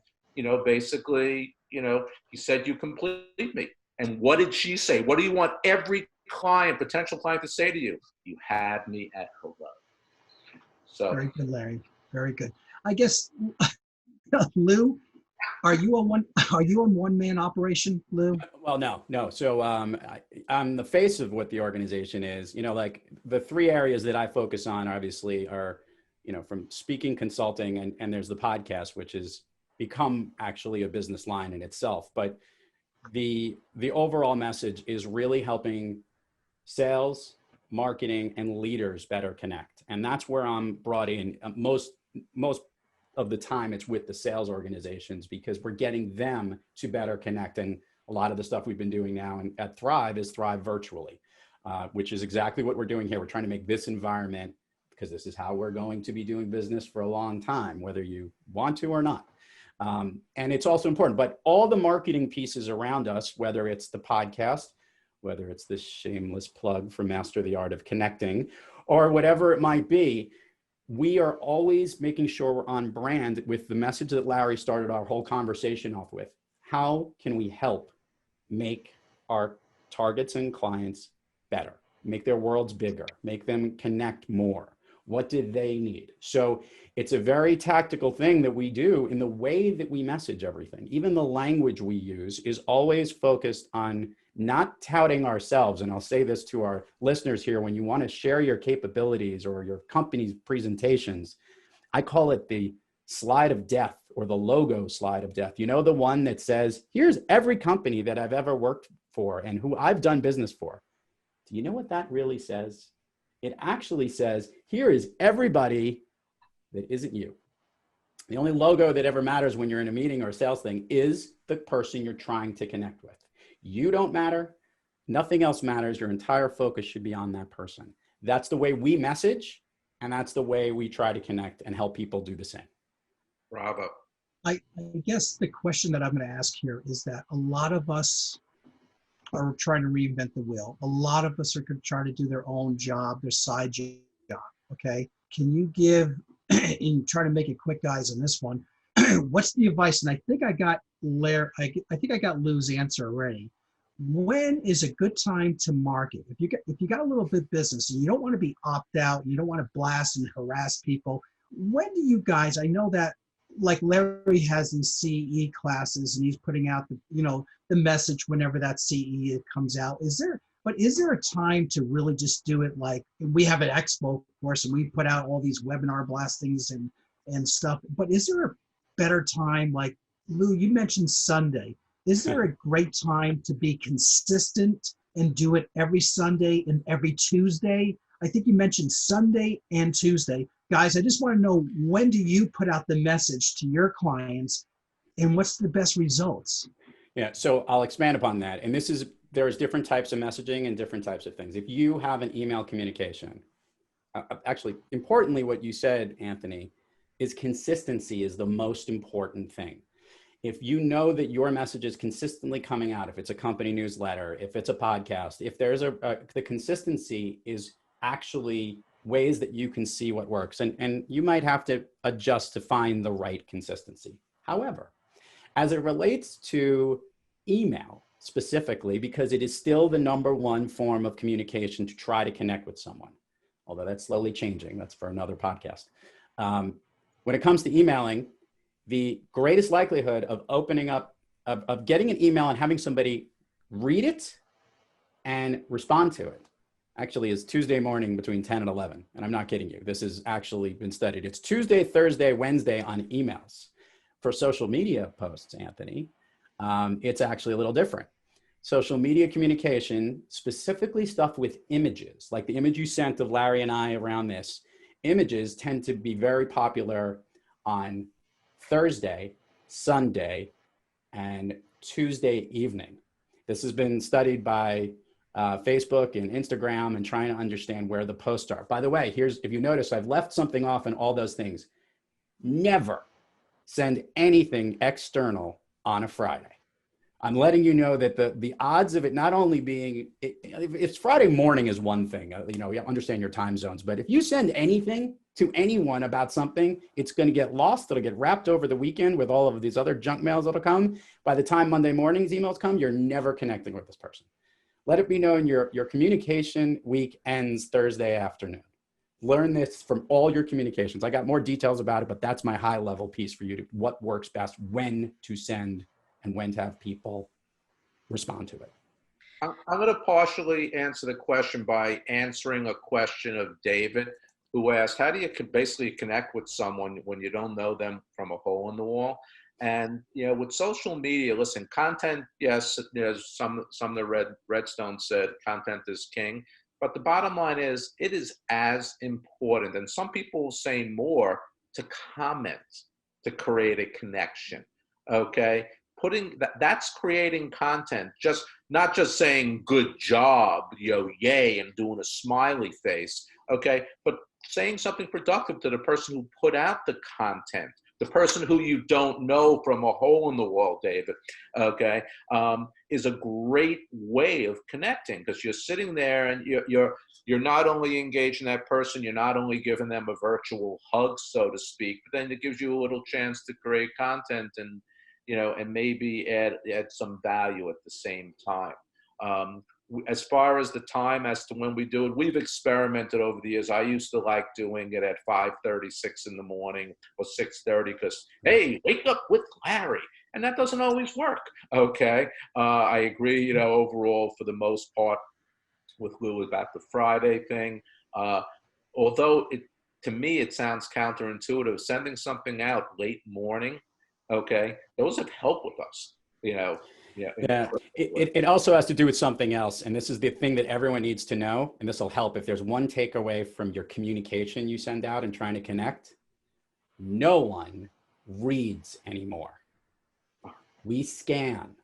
basically, he said, "You complete me." And what did she say? What do you want every potential client to say to you? "You had me at hello." So Very good, Larry. Very good. I guess, Lou, are you a one-man operation, Lou? Well, no. So I'm the face of what the organization is. Like the three areas that I focus on obviously are, from speaking, consulting, and there's the podcast, which has become actually a business line in itself. But the overall message is really helping sales, marketing, and leaders better connect. And that's where I'm brought in. Most of the time it's with the sales organizations, because we're getting them to better connect. And a lot of the stuff we've been doing now at Thrive is Thrive virtually, which is exactly what we're doing here. We're trying to make this environment, because this is how we're going to be doing business for a long time, whether you want to or not. And it's also important, but all the marketing pieces around us, whether it's the podcast, whether it's this shameless plug for Master the Art of Connecting, or whatever it might be, we are always making sure we're on brand with the message that Larry started our whole conversation off with. How can we help make our targets and clients better, make their worlds bigger, make them connect more? What did they need? So it's a very tactical thing that we do in the way that we message everything. Even the language we use is always focused on not touting ourselves. And I'll say this to our listeners here: when you want to share your capabilities or your company's presentations, I call it the slide of death, or the logo slide of death. The one that says, here's every company that I've ever worked for and who I've done business for. Do you know what that really says? It actually says, here is everybody that isn't you. The only logo that ever matters when you're in a meeting or a sales thing is the person you're trying to connect with. You don't matter. Nothing else matters. Your entire focus should be on that person. That's the way we message, and that's the way we try to connect and help people do the same. Bravo. I guess the question that I'm going to ask here is that a lot of us are trying to reinvent the wheel. A lot of us are trying to do their own job, their side job. Okay. Can you give, and try to make it quick, guys, on this one, what's the advice? And I think I got Lou's answer already. When is a good time to market? If you got a little bit of business and you don't want to be opt out, you don't want to blast and harass people, when do you guys, I know that like Larry has these CE classes and he's putting out the message whenever that CE comes out. Is there a time to really just do it? Like we have an expo course and we put out all these webinar blastings and stuff, but is there a better time? Like Lou, you mentioned Sunday. Is there a great time to be consistent and do it every Sunday and every Tuesday? I think you mentioned Sunday and Tuesday. Guys, I just want to know, when do you put out the message to your clients and what's the best results? Yeah, so I'll expand upon that. And there's different types of messaging and different types of things. If you have an email communication, actually, importantly, what you said, Anthony, is consistency is the most important thing. If you know that your message is consistently coming out, if it's a company newsletter, if it's a podcast, if there's the consistency is actually ways that you can see what works. And you might have to adjust to find the right consistency. However, as it relates to email specifically, because it is still the #1 form of communication to try to connect with someone, although that's slowly changing. That's for another podcast. When it comes to emailing, the greatest likelihood of opening up, of getting an email and having somebody read it and respond to it, actually is Tuesday morning between 10 and 11. And I'm not kidding you. This has actually been studied. It's Tuesday, Thursday, Wednesday on emails. For social media posts, Anthony, it's actually a little different. social media communication, specifically stuff with images, like the image you sent of Larry and I around this, images tend to be very popular on Thursday, Sunday, and Tuesday evening. This has been studied by Facebook and Instagram and trying to understand where the posts are. By the way, here's, if you notice, I've left something off in all those things. Never send anything external on a Friday. I'm letting you know that the odds of it not only being, it's Friday morning is one thing, you know, you understand your time zones, but if you send anything to anyone about something, it's going to get lost. It'll get wrapped over the weekend with all of these other junk mails that'll come. By the time Monday morning's emails come, you're never connecting with this person. Let it be known your communication week ends Thursday afternoon. Learn this from all your communications. I got more details about it, but that's my high level piece for you to what works best, when to send and when to have people respond to it. I'm going to partially answer the question by answering a question of David, who asked, how do you basically connect with someone when you don't know them from a hole in the wall? And, you know, with social media, listen, content, yes, there's some of the Redstone said content is king, but the bottom line is it is as important, and some people will say more, to comment, to create a connection, okay? Putting that's creating content, just not just saying good job, you know, yay, and doing a smiley face, okay, but saying something productive to the person who put out the content, the person who you don't know from a hole in the wall, David, okay, is a great way of connecting, because you're sitting there and you're not only engaging that person, you're not only giving them a virtual hug, so to speak, but then it gives you a little chance to create content and, you know, and maybe add some value at the same time. As far as the time as to when we do it, we've experimented over the years. I used to like doing it at 5:30, 6 in the morning or 6:30 because, hey, wake up with Larry. And that doesn't always work, okay? I agree, you know, overall, for the most part, with Lou about the Friday thing. Although to me, it sounds counterintuitive, sending something out late morning, okay, those have helped with us, you know. Yeah, it also has to do with something else. And this is the thing that everyone needs to know. And this will help if there's one takeaway from your communication you send out and trying to connect. No one reads anymore. We scan.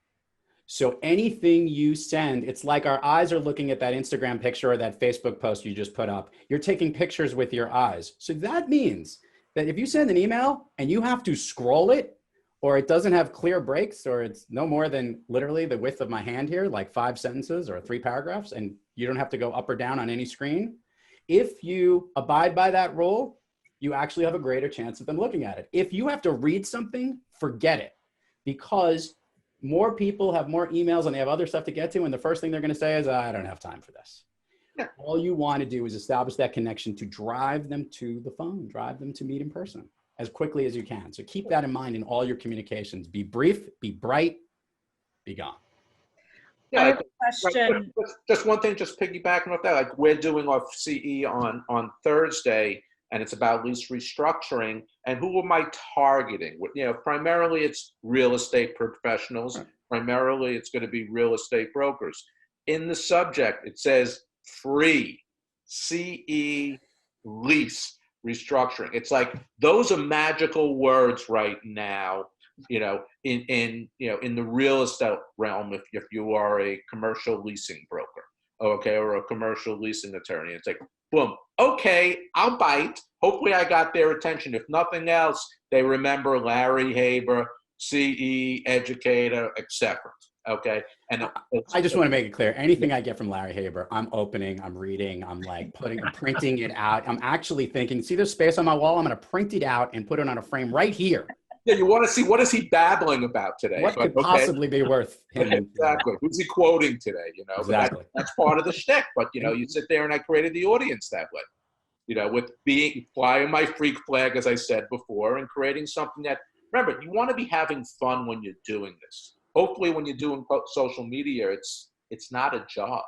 So anything you send, it's like our eyes are looking at that Instagram picture or that Facebook post you just put up. You're taking pictures with your eyes. So that means that if you send an email and you have to scroll it, or it doesn't have clear breaks, or it's no more than literally the width of my hand here, like 5 sentences or 3 paragraphs, and you don't have to go up or down on any screen. If you abide by that rule, you actually have a greater chance of them looking at it. If you have to read something, forget it, because more people have more emails and they have other stuff to get to, and the first thing they're gonna say is, I don't have time for this. Yeah. All you wanna do is establish that connection to drive them to the phone, drive them to meet in person as quickly as you can. So keep that in mind in all your communications. Be brief, be bright, be gone. Yeah, I have a question. Just one thing, just piggybacking off that, like we're doing our CE on Thursday, and it's about lease restructuring. And who am I targeting? You know, primarily it's real estate professionals. Primarily it's going to be real estate brokers. In the subject, it says free CE lease restructuring. It's like those are magical words right now, you know, in the real estate realm. If you are a commercial leasing broker, okay, or a commercial leasing attorney, it's like boom, okay, I'll bite. Hopefully, I got their attention. If nothing else, they remember Larry Haber, CE educator, etc. Okay, and I just want to make it clear. Anything I get from Larry Haber, I'm opening, I'm reading, I'm like I'm printing it out. I'm actually thinking, see this space on my wall? I'm going to print it out and put it on a frame right here. Yeah, you want to see what is he babbling about today? What could possibly be worth him? Exactly. Who's he quoting today? You know, exactly. That's part of the shtick. But you know, you sit there and I created the audience that way. You know, with flying my freak flag, as I said before, and creating something that, remember, you want to be having fun when you're doing this. Hopefully when you're doing social media, it's not a job.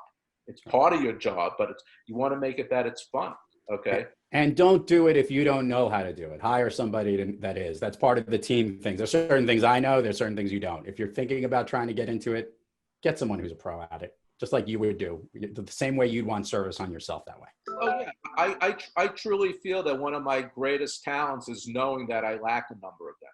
It's part of your job, but you want to make it that it's fun, okay? And don't do it if you don't know how to do it. Hire somebody that is. That's part of the team things. There's certain things I know, there's certain things you don't. If you're thinking about trying to get into it, get someone who's a pro at it, just like you would do, the same way you'd want service on yourself that way. Oh yeah, I truly feel that one of my greatest talents is knowing that I lack a number of them.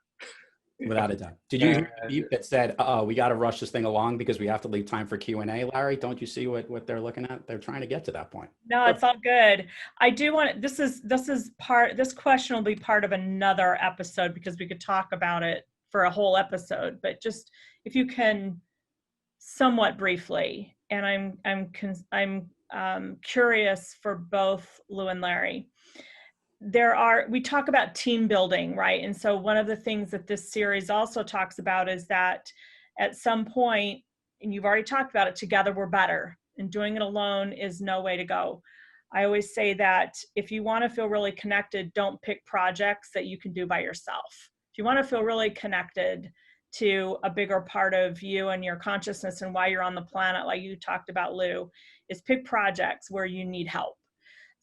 Without a doubt. Did you hear the beep that said, we got to rush this thing along because we have to leave time for Q&A, Larry? Don't you see what they're looking at? They're trying to get to that point. No, it's all good. I do want, this question will be part of another episode because we could talk about it for a whole episode, but just if you can somewhat briefly, and I'm curious for both Lou and Larry. We talk about team building, right? And so one of the things that this series also talks about is that at some point, and you've already talked about it, together we're better, and doing it alone is no way to go. I always say that if you want to feel really connected, don't pick projects that you can do by yourself. If you want to feel really connected to a bigger part of you and your consciousness and why you're on the planet, like you talked about, Lou, is pick projects where you need help.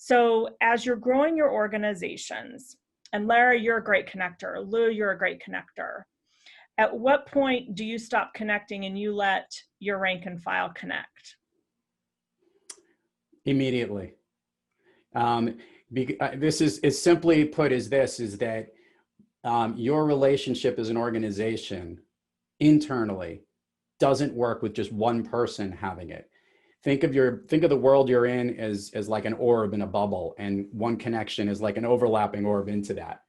So as you're growing your organizations, and Larry, you're a great connector, Lou, you're a great connector. At what point do you stop connecting and you let your rank and file connect? Immediately. This is as simply put as this, is that your relationship as an organization internally doesn't work with just one person having it. Think of the world you're in as like an orb in a bubble, and one connection is like an overlapping orb into that.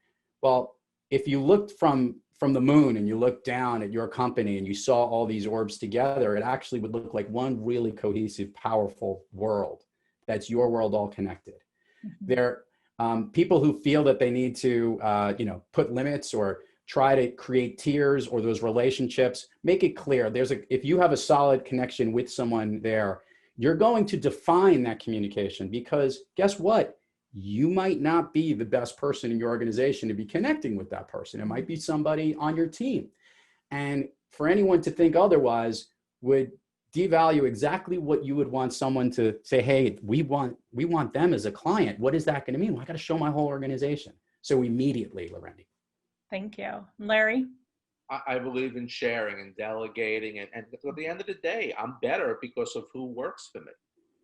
Well, if you looked from the moon and you looked down at your company and you saw all these orbs together, it actually would look like one really cohesive, powerful world. That's your world all connected. Mm-hmm. There people who feel that they need to put limits or try to create tiers or those relationships, make it clear. If you have a solid connection with someone there, you're going to define that communication, because guess what? You might not be the best person in your organization to be connecting with that person. It might be somebody on your team. And for anyone to think otherwise would devalue exactly what you would want someone to say, hey, we want them as a client. What is that going to mean? Well, I got to show my whole organization. So immediately, Larendee. Thank you. Larry? I believe in sharing and delegating, and at the end of the day, I'm better because of who works for me.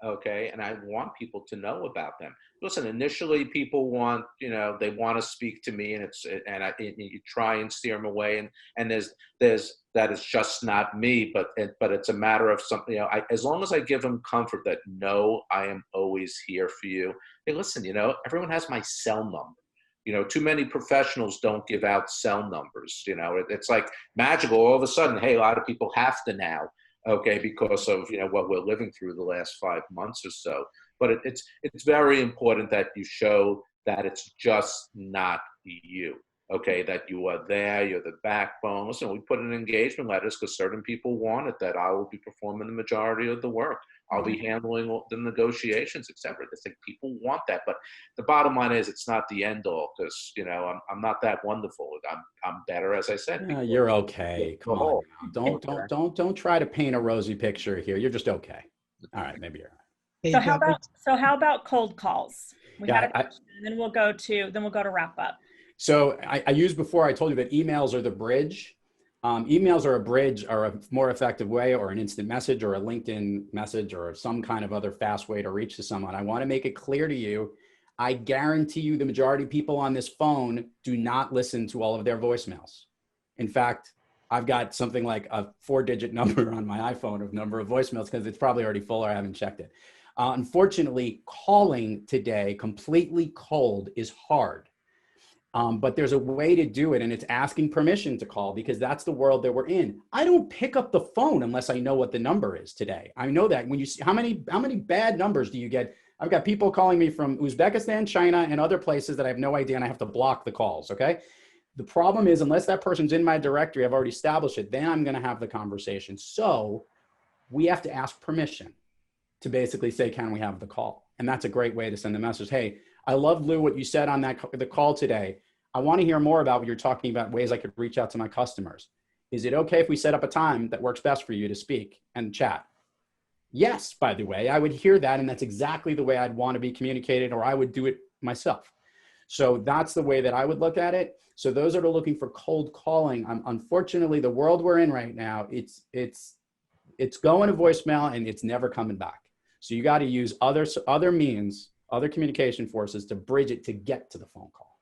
Okay, and I want people to know about them. Listen, initially people want, they want to speak to me, and you try and steer them away, and there's that is just not me, but it's a matter of something. As long as I give them comfort that no, I am always here for you. Hey, listen, everyone has my cell number. Too many professionals don't give out cell numbers. It's like magical. All of a sudden, hey, a lot of people have to now. Okay, because of what we're living through the last 5 months or so. But it's very important that you show that it's just not you. Okay, that you are there, you're the backbone. Listen, we put in engagement letters because certain people want it, that I will be performing the majority of the work. I'll be handling the negotiations, etc. It's like people want that, but the bottom line is it's not the end all, because I'm not that wonderful. I'm better, as I said. Yeah, you're okay. Come on, now. Don't try to paint a rosy picture here. You're just okay. All right, maybe you're all right. So how about cold calls? We had a question, and then we'll go to wrap up. So I used before, I told you that emails are the bridge. Emails are a bridge, or a more effective way, or an instant message, or a LinkedIn message, or some kind of other fast way to reach to someone. I want to make it clear to you, I guarantee you the majority of people on this phone do not listen to all of their voicemails. In fact, I've got something like a 4-digit number on my iPhone of number of voicemails, because it's probably already full or I haven't checked it. Unfortunately, calling today completely cold is hard. But there's a way to do it, and it's asking permission to call, because that's the world that we're in. I don't pick up the phone unless I know what the number is today. I know that when you see how many bad numbers do you get? I've got people calling me from Uzbekistan, China, and other places that I have no idea, and I have to block the calls, okay? The problem is, unless that person's in my directory, I've already established it, then I'm gonna have the conversation. So we have to ask permission to basically say, can we have the call? And that's a great way to send the message. Hey, I love, Lou, what you said on the call today. I want to hear more about what you're talking about, ways I could reach out to my customers. Is it okay if we set up a time that works best for you to speak and chat? Yes, by the way, I would hear that, and that's exactly the way I'd want to be communicated, or I would do it myself. So that's the way that I would look at it. So those that are looking for cold calling, unfortunately, the world we're in right now, it's it's going to voicemail and it's never coming back. So you got to use other means, other communication forces to bridge it to get to the phone call.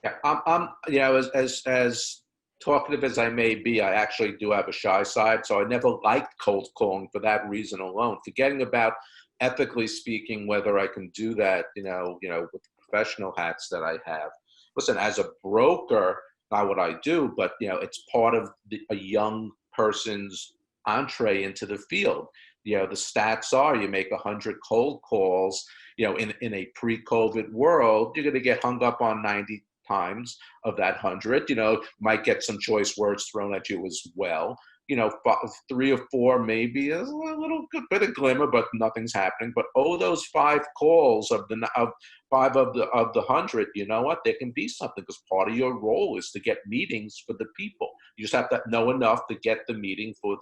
Yeah, you know, as talkative as I may be, I actually do have a shy side. So I never liked cold calling for that reason alone. Forgetting about ethically speaking, whether I can do that, you know, with the professional hats that I have. Listen, as a broker, not what I do, but you know, it's part of a young person's entree into the field. You know, the stats are you make 100 cold calls, you know, in a pre-COVID world, you're going to get hung up on 90 times of that 100. You know, might get some choice words thrown at you as well. You know, 3 or 4 maybe a little good bit of glimmer, but nothing's happening. But those 5 calls of 5 of the 100, you know what? There can be something, because part of your role is to get meetings for the people. You just have to know enough to get the meeting for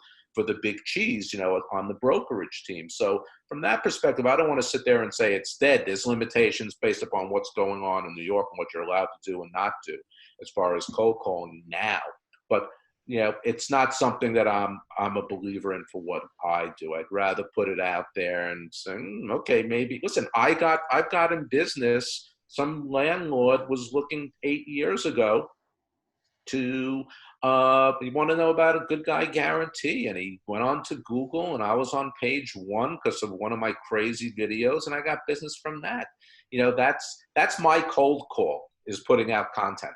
the big cheese, you know, on the brokerage team. So from that perspective, I don't want to sit there and say it's dead. There's limitations based upon what's going on in New York and what you're allowed to do and not do as far as cold calling now. But you know, it's not something that I'm a believer in for what I do. I'd rather put it out there and say, okay, maybe. Listen, I've got in business. Some landlord was looking 8 years ago to you want to know about a good guy guarantee, and he went on to Google, and I was on page 1 because of one of my crazy videos, and I got business from that. You know, that's my cold call, is putting out content.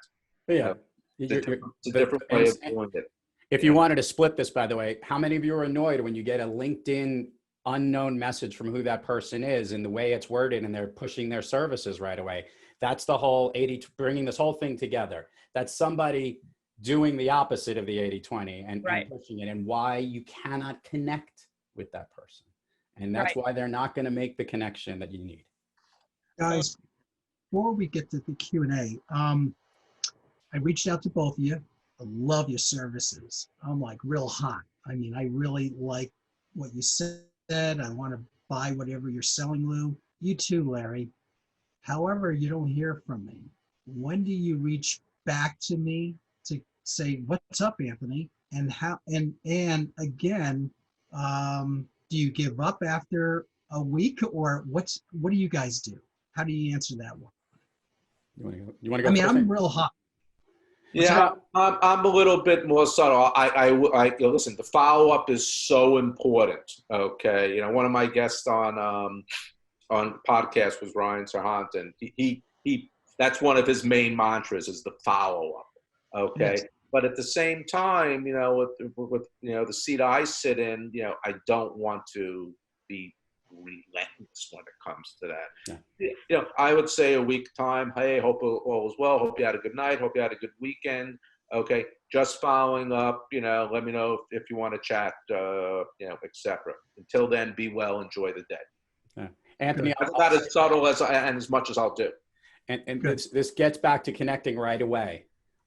Yeah. It's a different way of doing it. If you wanted to split this, by the way, how many of you are annoyed when you get a LinkedIn unknown message from who that person is and the way it's worded and they're pushing their services right away? That's the whole bringing this whole thing together. That's somebody doing the opposite of the 80-20 and pushing it, and why you cannot connect with that person. And that's why they're not going to make the connection that you need. Guys, before we get to the Q&A, I reached out to both of you. I love your services. I'm like real hot. I mean, I really like what you said. I want to buy whatever you're selling, Lou. You too, Larry. However, you don't hear from me. When do you reach back to me to say, what's up, Anthony? And how, and again, do you give up after a week, or what do you guys do? How do you answer that one? You want to go? I mean, I'm real hot. Yeah, I'm a little bit more subtle. I listen, the follow-up is so important. Okay. You know, one of my guests on podcast was Ryan Serhant, and he that's one of his main mantras is the follow-up. Okay. Yes. But at the same time, you know, with you know, the seat I sit in, you know, I don't want to be relentless when it comes to that. Yeah. You know, I would say a week time. Hey, hope all is well. Hope you had a good night. Hope you had a good weekend. Okay, just following up. You know, let me know if you want to chat. You know, etc. Until then, be well. Enjoy the day. Yeah. Anthony, that's not as subtle and as much as I'll do. And this gets back to connecting right away.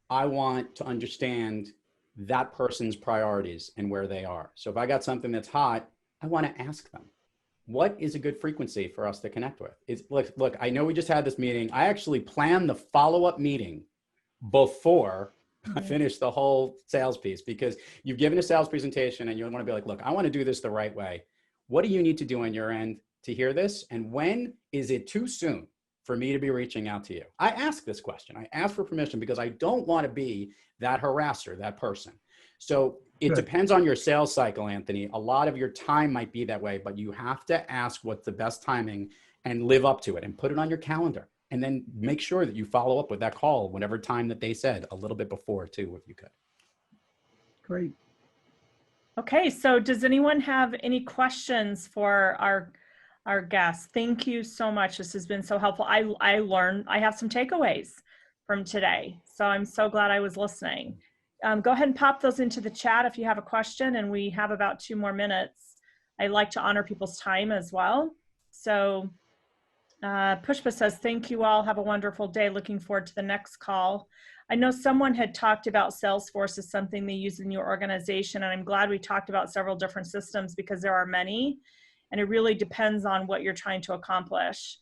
I want to understand that person's priorities and where they are. So if I got something that's hot, I want to ask them, what is a good frequency for us to connect with? Look, I know we just had this meeting. I actually planned the follow-up meeting before I finished the whole sales piece, because you've given a sales presentation and you want to be like, look, I want to do this the right way. What do you need to do on your end to hear this? And when is it too soon for me to be reaching out to you? I ask this question. I ask for permission because I don't want to be that harasser, that person. So it depends on your sales cycle, Anthony. A lot of your time might be that way, but you have to ask what's the best timing and live up to it and put it on your calendar. And then make sure that you follow up with that call whatever time that they said, a little bit before too, if you could. Great. Okay, so does anyone have any questions for our guests? Thank you so much. This has been so helpful. I learned, I have some takeaways from today. So I'm so glad I was listening. Go ahead and pop those into the chat if you have a question, and we have about 2 more minutes. I like to honor people's time as well. So Pushpa says, thank you all. Have a wonderful day. Looking forward to the next call. I know someone had talked about Salesforce as something they use in your organization, and I'm glad we talked about several different systems because there are many, and it really depends on what you're trying to accomplish.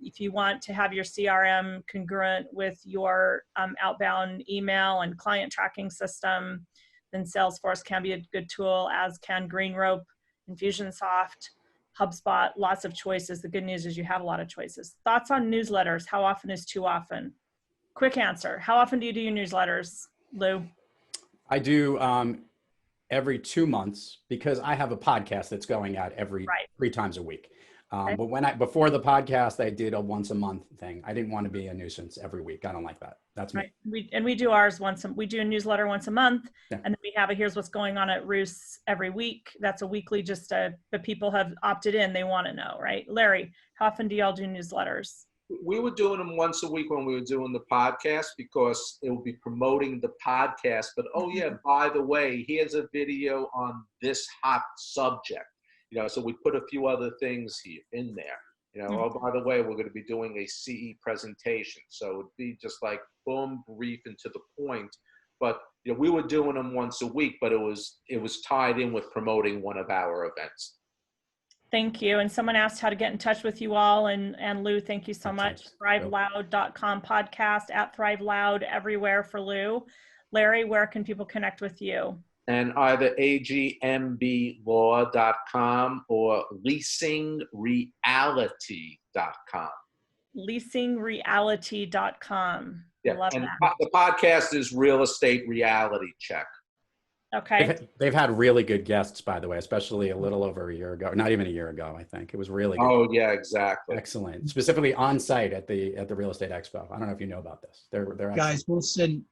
If you want to have your CRM congruent with your outbound email and client tracking system, then Salesforce can be a good tool, as can Greenrope, Infusionsoft, HubSpot, lots of choices. The good news is you have a lot of choices. Thoughts on newsletters? How often is too often? Quick answer. How often do you do your newsletters, Lou? I do every 2 months because I have a podcast that's going out every Right. 3 times a week. Okay. But before the podcast, I did a once a month thing. I didn't want to be a nuisance every week. I don't like that. That's me. Right. We do ours we do a newsletter once a month, Yeah. and then we have a here's what's going on at Roos every week. That's a weekly, but people have opted in. They want to know, right? Larry, how often do y'all do newsletters? We were doing them once a week when we were doing the podcast because it would be promoting the podcast. But, oh yeah, by the way, here's a video on this hot subject. So we put a few other things here in there. Oh, by the way, we're going to be doing a CE presentation. So it would be just like boom, brief and to the point. But we were doing them once a week, but it was tied in with promoting one of our events. Thank you. And someone asked how to get in touch with you all. And Lou, thank you so much. ThriveLoud.com podcast, @ThriveLoud everywhere for Lou. Larry, where can people connect with you? And either agmblaw.com or leasingreality.com. Leasingreality.com. Yeah, Love and that. the podcast is Real Estate Reality Check. Okay. They've had really good guests, by the way, especially a little over a year ago, not even a year ago, I think. It was really good. Oh, yeah, exactly. Excellent. Specifically on site at the Real Estate Expo. I don't know if you know about this. They're Guys, we'll send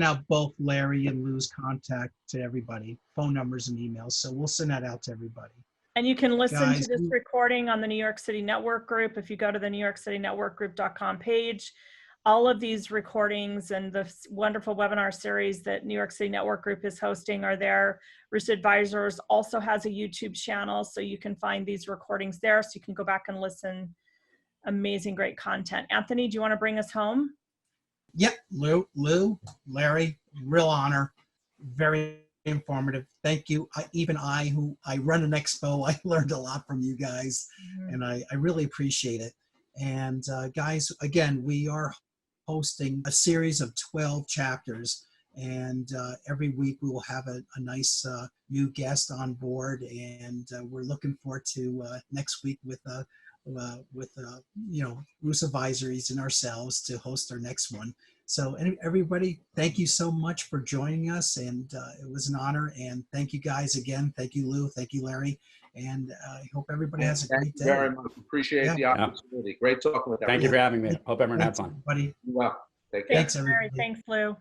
out both Larry and Lou's contact to everybody, phone numbers and emails. So we'll send that out to everybody. And you can listen Guys, to this recording on the New York City Network Group. If you go to the NewYorkCityNetworkGroup.com page, all of these recordings and the wonderful webinar series that New York City Network Group is hosting are there. Roos Advisors also has a YouTube channel, so you can find these recordings there, so you can go back and listen. Amazing, great content. Anthony, do you want to bring us home? Yep, Lou, Larry, real honor, very informative. Thank you. Who I run an expo, I learned a lot from you guys, and I really appreciate it. And guys, again, we are hosting a series of 12 chapters, and every week we will have a nice new guest on board, and we're looking forward to next week with Roos Advisories and ourselves to host our next one. So everybody, thank you so much for joining us, and it was an honor. And thank you guys again. Thank you, Lou. Thank you, Larry. And I hope everybody has a great day. Thank you very much. Appreciate the opportunity. Great talking with everyone. Thank you for having me. Hope everyone had fun. Everybody. Well, take care. Thanks, everybody. Larry, thanks, Lou.